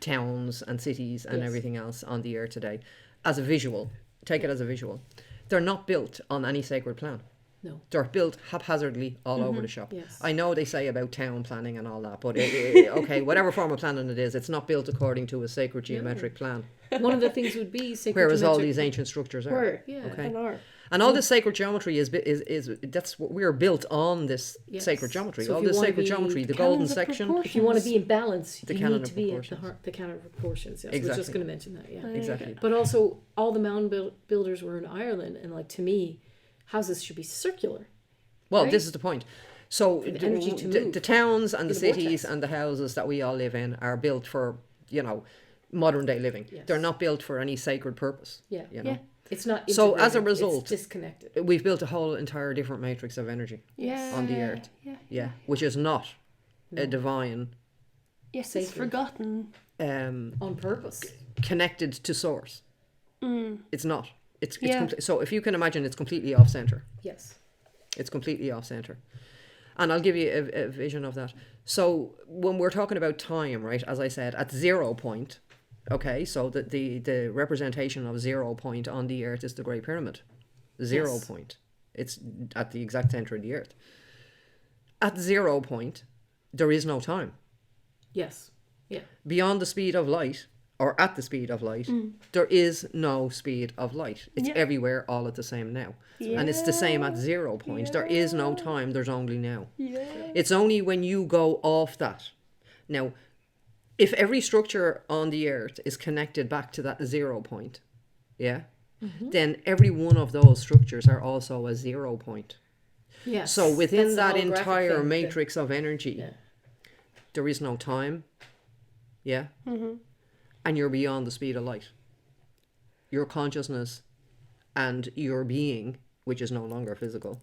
towns and cities and Yes. everything else on the earth today, as a visual, take it as a visual, they're not built on any sacred plan. No. They're built haphazardly all over the shop. Yes. I know they say about town planning and all that, but okay, whatever form of planning it is, it's not built according to a sacred geometric plan. One of the things would be sacred Whereas all geometric- these ancient structures are. Were. Yeah. Okay. And are. And all this sacred geometry is that's what we're built on, this Yes. sacred geometry. So if all you this wanna sacred be geometry, the canons golden of section. proportion. If you want to be in balance, The you canon need of to be at proportions. the canon of proportions. Yes, I was Exactly. just going to mention that. Yeah. Exactly. But also, all the mound builders were in Ireland, and like to me, houses should be circular. Well, Right? this is the point. So the energy to the move towns and the in a cities vortex. and the houses that we all live in are built for, modern day living. Yes. They're not built for any sacred purpose. Yeah. You know? Yeah. It's not. So as a integrated, result- it's disconnected. We've built a whole entire different matrix of energy. Yeah. On the earth. Yeah. Yeah. Which is not a divine, Yes, it's Sacred. forgotten. On purpose. connected to source. It's not. It's Yeah. so if you can imagine, it's completely off center. Yes. It's completely off center. And I'll give you a vision of that. So when we're talking about time, right, as I said, at 0 point, okay, so the representation of 0 point on the earth is the Great Pyramid. 0 Yes. point. It's at the exact center of the earth. At 0 point, there is no time. Yes. Yeah. Beyond the speed of light, or at the speed of light, there is no speed of light. It's Yeah. everywhere all at the same now. And it's the same at 0 point. There is no time, there's only now. Yeah. It's only when you go off that. Now, if every structure on the earth is connected back to that 0 point, yeah, then every one of those structures are also a 0 point. Yes. So within That's that the holographic entire thing, matrix of energy, Yeah. there is no time, yeah, and you're beyond the speed of light. Your consciousness and your being, which is no longer physical,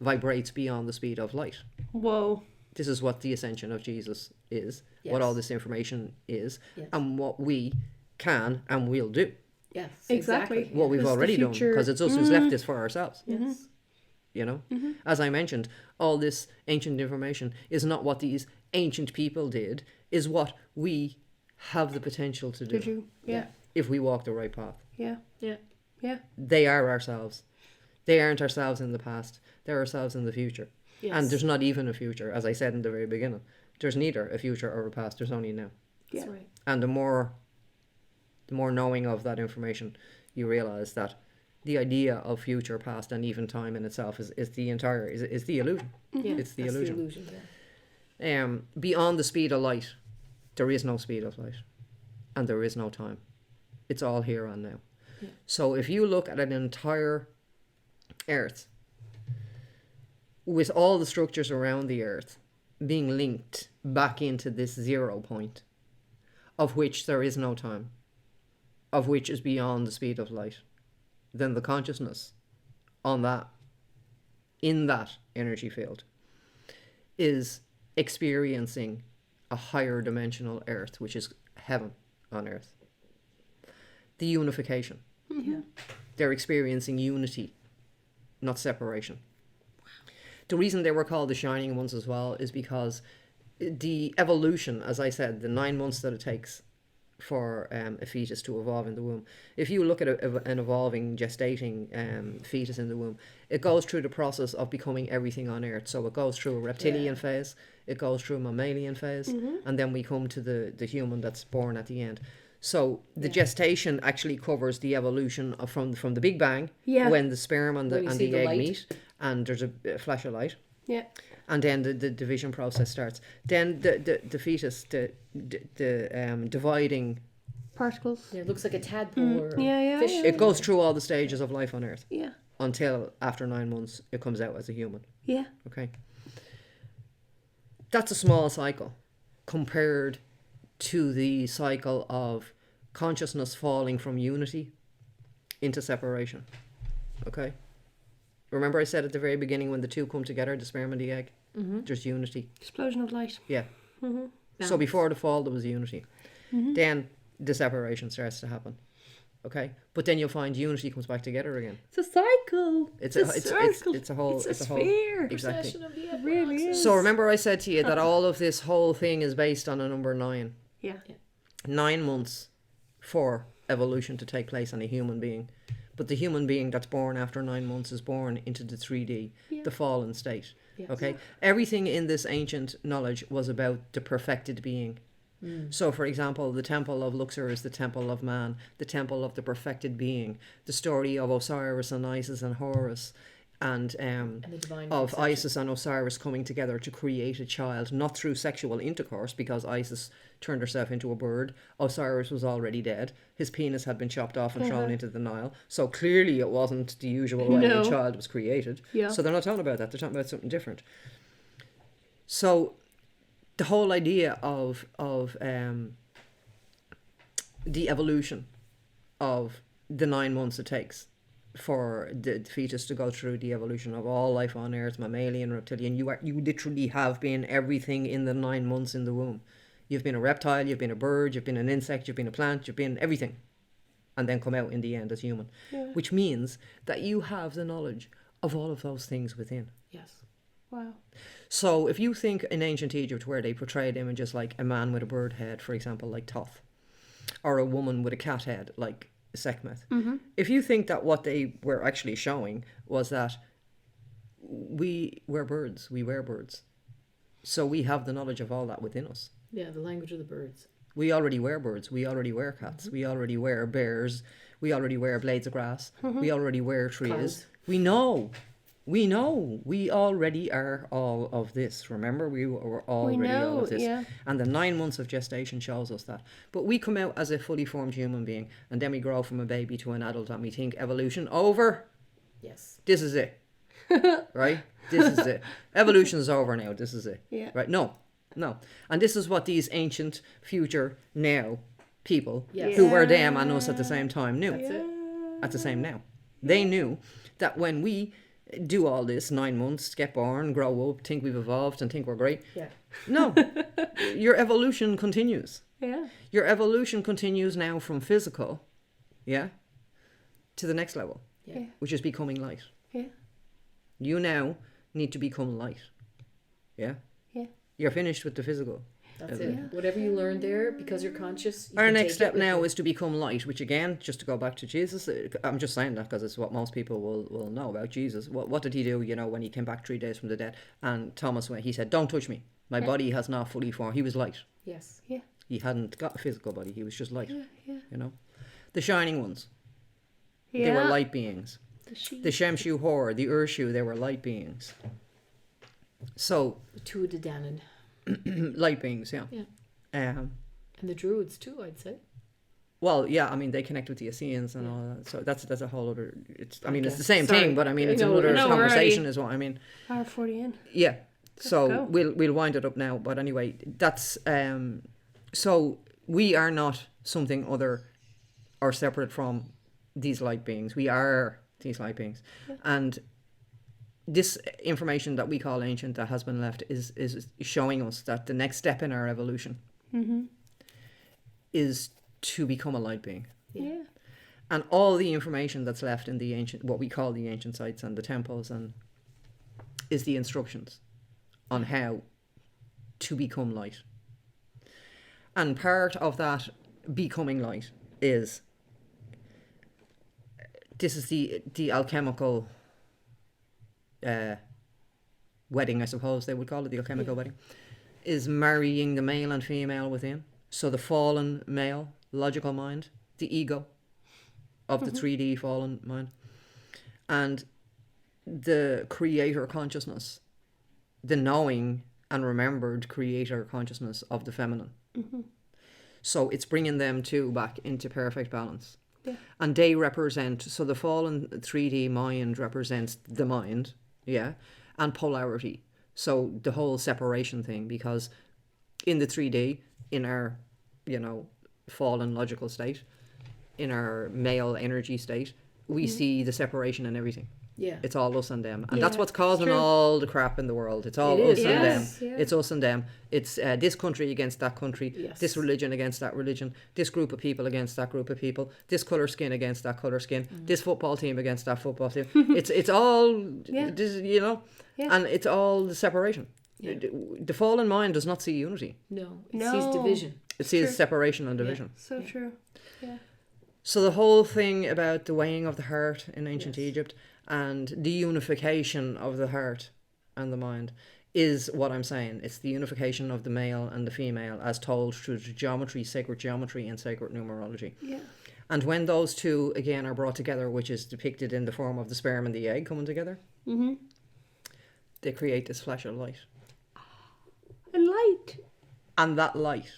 vibrates beyond the speed of light. Whoa. This is what the Ascension of Jesus is, Yes. what all this information is, Yes. and what we can and will do. Yes. Exactly. What we've Because the already done, future- because it's us who's left this for ourselves. Yes. You know, as I mentioned, all this ancient information is not what these ancient people did, is what we have the potential to do Did you? Yeah. if we walk the right path. Yeah. Yeah. Yeah. They are ourselves. They aren't ourselves in the past. They're ourselves in the future. Yes. And there's not even a future, as I said in the very beginning. There's neither a future or a past. There's only now. That's Yeah. right. And the more knowing of that information, you realize that the idea of future, past, and even time in itself is the entire is the illusion. Yeah, It's the that's illusion. The illusion, yeah. Beyond the speed of light, there is no speed of light, and there is no time. It's all here and now. Yeah. So if you look at an entire Earth with all the structures around the Earth being linked back into this 0 point, of which there is no time, of which is beyond the speed of light, then the consciousness on that, in that energy field, is experiencing a higher dimensional Earth, which is heaven on Earth. The unification. Yeah. They're experiencing unity, not separation. The reason they were called the Shining Ones as well is because the evolution, as I said, the 9 months that it takes for a fetus to evolve in the womb. If you look at an evolving, gestating fetus in the womb, it goes through the process of becoming everything on Earth. So it goes through a reptilian phase, it goes through a mammalian phase, and then we come to the human that's born at the end. So the gestation actually covers the evolution from the Big Bang, when the sperm and the egg light. meet, and there's a flash of light. Yeah. And then the division process starts. Then the fetus, the dividing, Particles. Yeah, it looks like a tadpole or Yeah, fish. yeah. it goes through all the stages of life on Earth Yeah. until after 9 months it comes out as a human. Yeah. Okay. That's a small cycle compared to the cycle of consciousness falling from unity into separation. Okay. Remember I said at the very beginning, when the two come together, the sperm and the egg, there's unity. Explosion of light. Yeah. So before the fall, there was unity. Then the separation starts to happen. Okay. But then you'll find unity comes back together again. It's a cycle. It's a a circle. it's a whole It's a whole sphere. exactly. Procession of the It really equinoxes. is. So remember I said to you that all of this whole thing is based on a number 9. Yeah. 9 months for evolution to take place on a human being. But the human being that's born after 9 months is born into the 3D, the fallen state. Yes. Okay? Everything in this ancient knowledge was about the perfected being. So, for example, the temple of Luxor is the temple of man, the temple of the perfected being. The story of Osiris and Isis and Horus, and the divine of conception. Isis and Osiris coming together to create a child, not through sexual intercourse, because Isis turned herself into a bird. Osiris was already dead. His penis had been chopped off and thrown into the Nile. So clearly it wasn't the usual way a child was created. Yeah. So they're not talking about that. They're talking about something different. So the whole idea of the evolution of the 9 months it takes for the fetus to go through the evolution of all life on Earth, mammalian, reptilian. You literally have been everything in the 9 months in the womb. You've been a reptile, you've been a bird, you've been an insect, you've been a plant, you've been everything, and then come out in the end as human. Which means that you have the knowledge of all of those things within. Yes. Wow. So if you think in ancient Egypt, where they portrayed images like a man with a bird head, for example, like Thoth, or a woman with a cat head, like Sekhmet, if you think that what they were actually showing was that we were birds, so we have the knowledge of all that within us. Yeah, the language of the birds. We already were birds, we already were cats, we already were bears, we already were blades of grass, we already were trees. Cows. We know, we already are all of this. Remember, we were already all of this. yeah. And the 9 months of gestation shows us that. But we come out as a fully formed human being, and then we grow from a baby to an adult, and we think evolution over. Yes. This is it. Right? This is it. Evolution's over now. This is it. Yeah. Right? No. And this is what these ancient, future, now people Yes. who were them and us at the same time knew. That's it. At the same now. They knew that when we do all this 9 months, get born, grow up, think we've evolved and think we're great. Yeah. No. Your evolution continues. Yeah. Your evolution continues now from physical, to the next level, Yeah. which is becoming light. Yeah. You now need to become light. Yeah? Yeah. You're finished with the physical. That's it. Whatever you learned there, because you're conscious. You Our can next take it step with now you. is to become light, which again, just to go back to Jesus, I'm just saying that because it's what most people will know about Jesus. What did he do, when he came back 3 days from the dead? And Thomas, when he said, "Don't touch me. My body has not fully formed." He was light. Yes. Yeah. He hadn't got a physical body. He was just light, Yeah. The shining ones. They were Yeah. light beings. The Shemshu Hor, the Urshu, they were light beings. So, The two of the Danon. light beings, yeah. Yeah. Um, And the Druids too, I'd say. well, yeah, I mean, they connect with the Essenes and all that. So that's a whole other... It's the Okay. same Sorry. thing, but I mean, it's I know, another I know, we're conversation already- is what I mean. Hour 40 in. Yeah. So go. we'll wind it up now. But anyway, that's... so we are not something other or separate from these light beings. We are these light beings. Yeah. And this information that we call ancient that has been left is showing us that the next step in our evolution is to become a light being. Yeah. And all the information that's left in the ancient, what we call the ancient sites and the temples, and is the instructions on how to become light. And part of that becoming light is, this is the alchemical wedding, I suppose they would call it, the alchemical wedding, is marrying the male and female within. So the fallen male, logical mind, the ego of the 3D fallen mind, and the creator consciousness, the knowing and remembered creator consciousness of the feminine. So it's bringing them two back into perfect balance. Yeah. And they represent, so the fallen 3D mind represents the mind, yeah, and polarity. So the whole separation thing, because in the 3D, in our, fallen logical state, in our male energy state, we see the separation in everything. Yeah. It's all us and them. And Yeah, that's what's causing true. all the crap in the world. It's all It us is, and them. yes, yeah. It's us and them. It's this country against that country, Yes. this religion against that religion, this group of people against that group of people, this colour skin against that colour skin, this football team against that football team. it's all, Yeah. this, Yeah. and it's all the separation. Yeah. The fallen mind does not see unity. No. It No. sees division. It sees True. separation and division. So true. Yeah. So the whole thing about the weighing of the heart in ancient Yes. Egypt and the unification of the heart and the mind is what I'm saying. It's the unification of the male and the female as told through the geometry, sacred geometry and sacred numerology. Yeah. And when those two again are brought together, which is depicted in the form of the sperm and the egg coming together, they create this flash of light. And light. And that light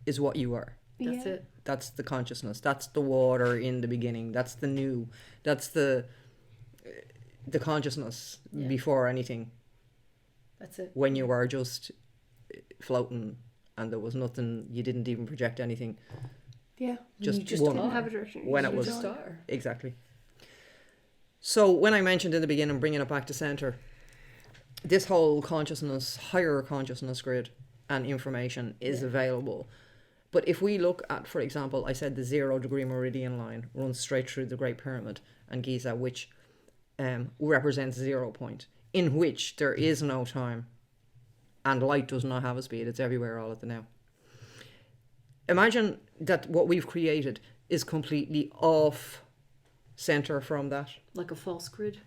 is what you are. That's Yeah. it. That's the consciousness. That's the water in the beginning. That's the new. That's the consciousness Yeah. before anything. That's it. When you were just floating and there was nothing, you didn't even project anything. Yeah. Just, You just one. Didn't have a direction. When You it was- just a don't. star. Exactly. So when I mentioned in the beginning, bringing it back to center, this whole consciousness, higher consciousness grid and information is available. But if we look at, for example, I said the 0 degree meridian line runs straight through the Great Pyramid and Giza, which represents 0 point, in which there is no time and light does not have a speed. It's everywhere all at the now. Imagine that what we've created is completely off center from that. Like a false grid.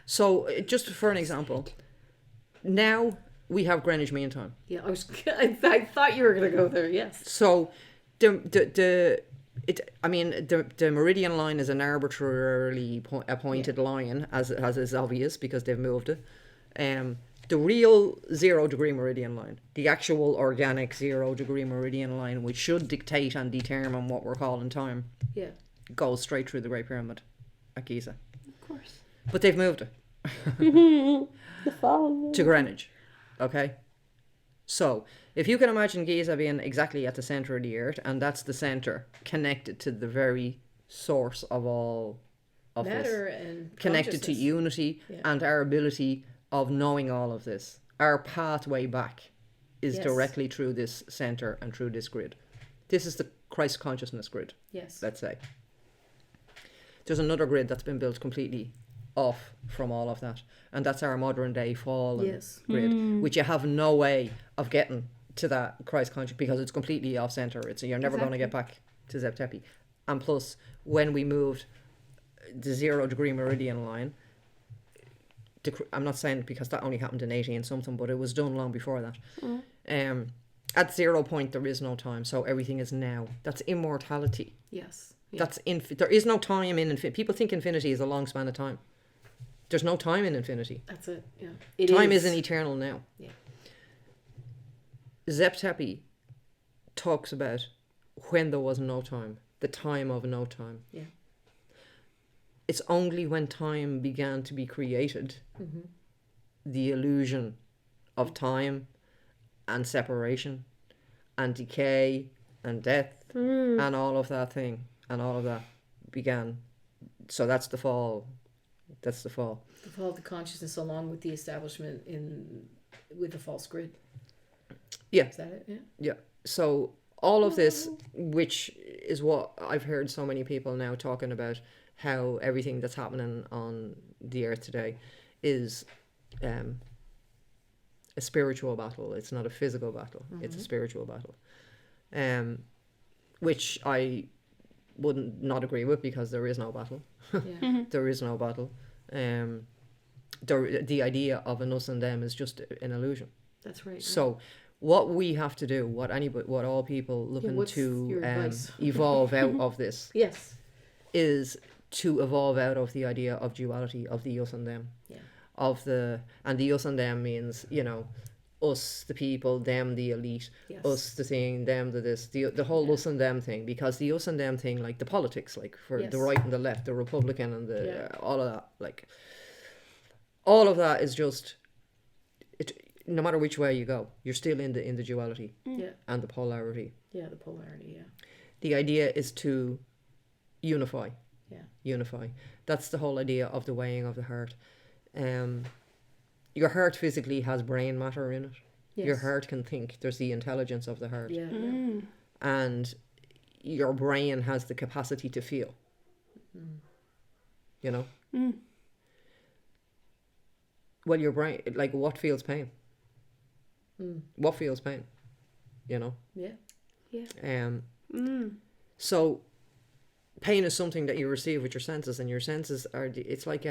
So just for an example, now we have Greenwich Mean Time. Yeah, I thought you were going to go there. Yes. So the meridian line is an arbitrarily appointed line, as is obvious because they've moved it. The real 0 degree meridian line, the actual organic 0 degree meridian line, which should dictate and determine what we're calling time, Yeah. goes straight through the Great Pyramid at Giza. Of course. But they've moved it The fallen. to Greenwich. Okay? So, if you can imagine Giza being exactly at the centre of the earth, and that's the centre, connected to the very source of all of Matter this, and connected to consciousness. unity Yeah. and our ability of knowing all of this, our pathway back is Yes. directly through this centre and through this grid. This is the Christ consciousness grid, Yes. let's say. There's another grid that's been built completely off from all of that, and that's our modern day fallen Yes. grid, which you have no way of getting to that Christ conscious because it's completely off center. You're never going to get back to Zeb Tepe. And plus, when we moved the 0 degree meridian line, I'm not saying because that only happened in 80 and something, but it was done long before that. At 0 point there is no time, so everything is now. That's immortality. Yes. That's there is no time in infinity. People think infinity is a long span of time. There's no time in infinity. That's it. Yeah. Time isn't eternal now. Yeah. Zep Tepi talks about when there was no time, the time of no time. Yeah. It's only when time began to be created, the illusion of time and separation and decay and death and all of that thing and all of that began. So that's the fall. That's the fall. The fall of the consciousness along with the establishment with the false grid. Yeah. Is that it? Yeah. Yeah. So all of this, which is what I've heard so many people now talking about, how everything that's happening on the earth today is a spiritual battle. It's not a physical battle. It's a spiritual battle. Which I wouldn't not agree with, because there is no battle. Yeah. There is no battle. The idea of an us and them is just an illusion. That's right. So what we have to do, what all people looking what's to your advice? evolve out of this, Yes. is to evolve out of the idea of duality, of the us and them. Yeah. And the us and them means, us the people, them the elite, Yes. us the thing, them the this, the whole us and them thing, because the us and them thing, like the politics, like for Yes. the right and the left, the Republican and the Yeah. all of that, like all of that is just it. No matter which way you go, you're still in the duality Yeah. and the polarity. Yeah. The polarity. Yeah. The idea is to unify. Yeah. Unify. That's the whole idea of the weighing of the heart. Your heart physically has brain matter in it. Yes. Your heart can think. There's the intelligence of the heart. Yeah. Yeah. And your brain has the capacity to feel. You know? Well, your brain, like, what feels pain? What feels pain? You know? Yeah. Yeah. So pain is something that you receive with your senses, and your senses are, it's like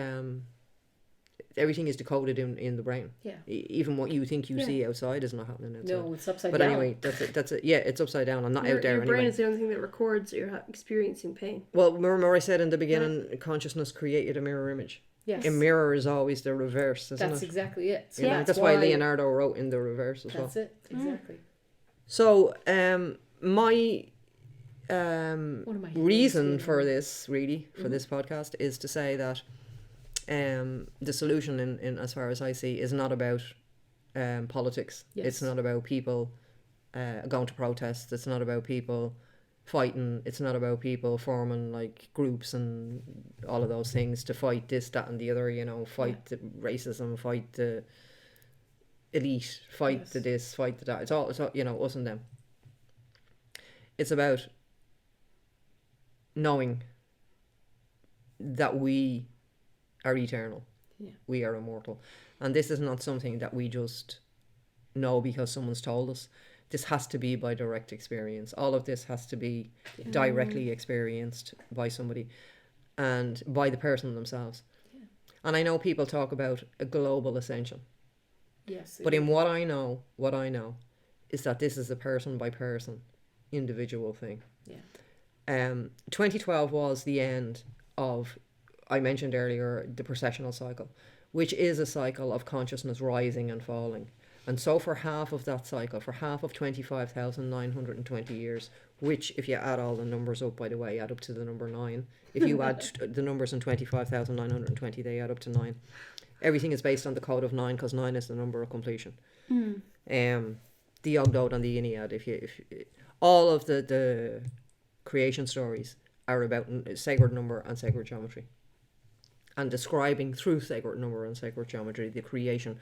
everything is decoded in the brain. Yeah. Even what you think you see outside is not happening outside. No, it's upside but down. anyway, that's it. Yeah, it's upside down. I'm not out there Your brain anyway. is the only thing that records that you're experiencing pain. Well, remember I said in the beginning, consciousness created a mirror image. Yes. A mirror is always the reverse, isn't That's it? exactly it. So You know, that's why Leonardo wrote in the reverse as well. That's it. Exactly. So, my One of my reason heroes, for this, really, for this podcast, is to say that the solution, in as far as I see, is not about politics. Yes. It's not about people going to protests. It's not about people fighting. It's not about people forming like groups and all of those things to fight this, that, and the other. Fight the racism, fight the elite, fight the this, fight the that. It's all us and them. It's about knowing that we are eternal. Yeah. We are immortal. And this is not something that we just know because someone's told us. This has to be by direct experience. All of this has to be directly experienced by somebody and by the person themselves. Yeah. And I know people talk about a global ascension. Yes. But in what I know is that this is a person by person, individual thing. Yeah. 2012 was the end of, I mentioned earlier, the processional cycle, which is a cycle of consciousness rising and falling. And so for half of that cycle, for half of 25,920 years, which if you add all the numbers up, by the way, add up to the number 9. If you add the numbers in 25,920, they add up to 9. Everything is based on the code of 9 because 9 is the number of completion. The Yog-Dod and the Ennead, if all of the creation stories are about sacred number and sacred geometry, and describing through sacred number and sacred geometry the creation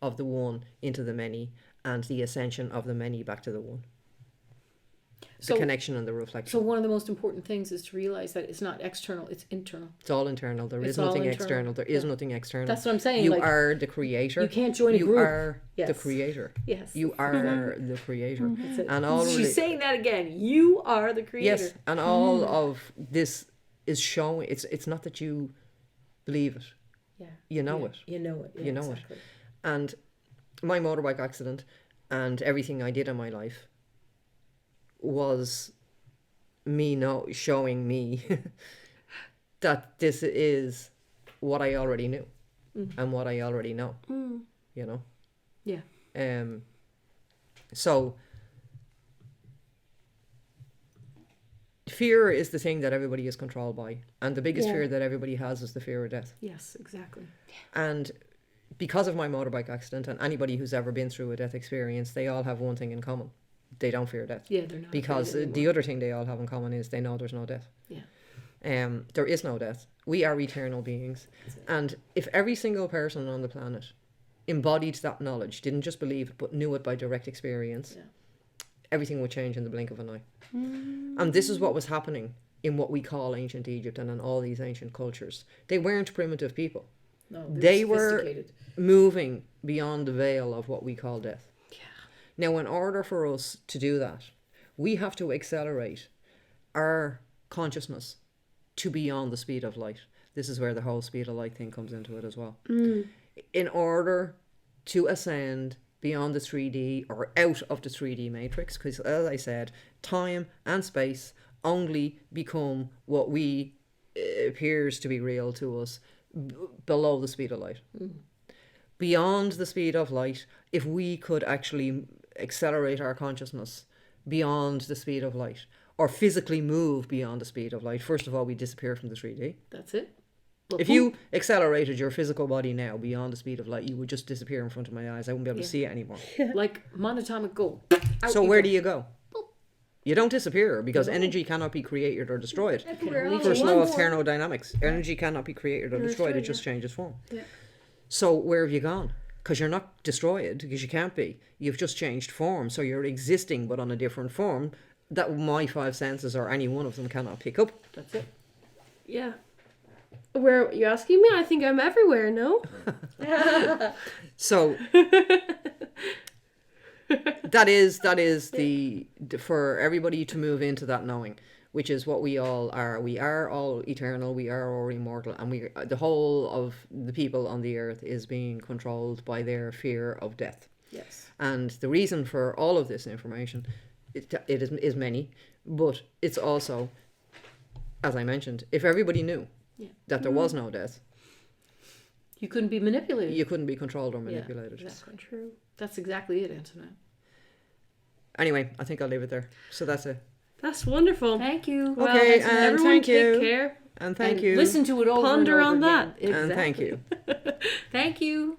of the one into the many and the ascension of the many back to the one. The connection and the reflection. So one of the most important things is to realize that it's not external, it's internal. It's all internal. There is all nothing internal. external. There is nothing external. That's what I'm saying. You are the creator. You can't join a group. You are the Yes. creator. Yes. You are the creator. And all She's saying that again. You are the creator. Yes, and all of this is showing. It's not that you believe it. Yeah. You know it. You know it. Yeah, You know exactly. it. And my motorbike accident and everything I did in my life was showing me that this is what I already knew and what I already know, you know? Yeah. So fear is the thing that everybody is controlled by. And the biggest fear that everybody has is the fear of death. Yes, exactly. And because of my motorbike accident, and anybody who's ever been through a death experience, they all have one thing in common. They don't fear death. Yeah, they're not. Because the other thing they all have in common is they know there's no death. Yeah. There is no death. We are eternal beings. And if every single person on the planet embodied that knowledge, didn't just believe it, but knew it by direct experience, everything would change in the blink of an eye. And this is what was happening in what we call ancient Egypt and in all these ancient cultures. They weren't primitive people. No, they were moving beyond the veil of what we call death. Yeah. Now, in order for us to do that, we have to accelerate our consciousness to beyond the speed of light. This is where the whole speed of light thing comes into it as well. In order to ascend beyond the 3D or out of the 3D matrix, because as I said, time and space only become what we appears to be real to us below the speed of light. Beyond the speed of light, if we could actually accelerate our consciousness beyond the speed of light, or physically move beyond the speed of light, first of all, we disappear from the 3D. That's it. Well, if you accelerated your physical body now beyond the speed of light, you would just disappear in front of my eyes. I wouldn't be able to see it anymore. Like monatomic gold. So where do you go? You don't disappear, because energy cannot be created or destroyed. First law of thermodynamics. Energy cannot be created or destroyed. It just changes form. Yeah. So where have you gone? Because you're not destroyed, because you can't be. You've just changed form. So you're existing, but on a different form that my five senses or any one of them cannot pick up. That's it. Yeah. Where are you asking me? I think I'm everywhere, no? So that is the for everybody to move into that knowing, which is what we all are. We are all eternal, we are all immortal, and the whole of the people on the earth is being controlled by their fear of death. Yes. And the reason for all of this information is many, but it's also, as I mentioned, if everybody knew that there was no death, you couldn't be manipulated. You couldn't be controlled or manipulated. Yeah, exactly. True. That's exactly it, Antoinette. Anyway, I think I'll leave it there. So that's it. That's wonderful. Thank you. Well, okay, and everyone thank take you. care. And thank you. Listen to it over Ponder and over on again. that. And thank you. Thank you.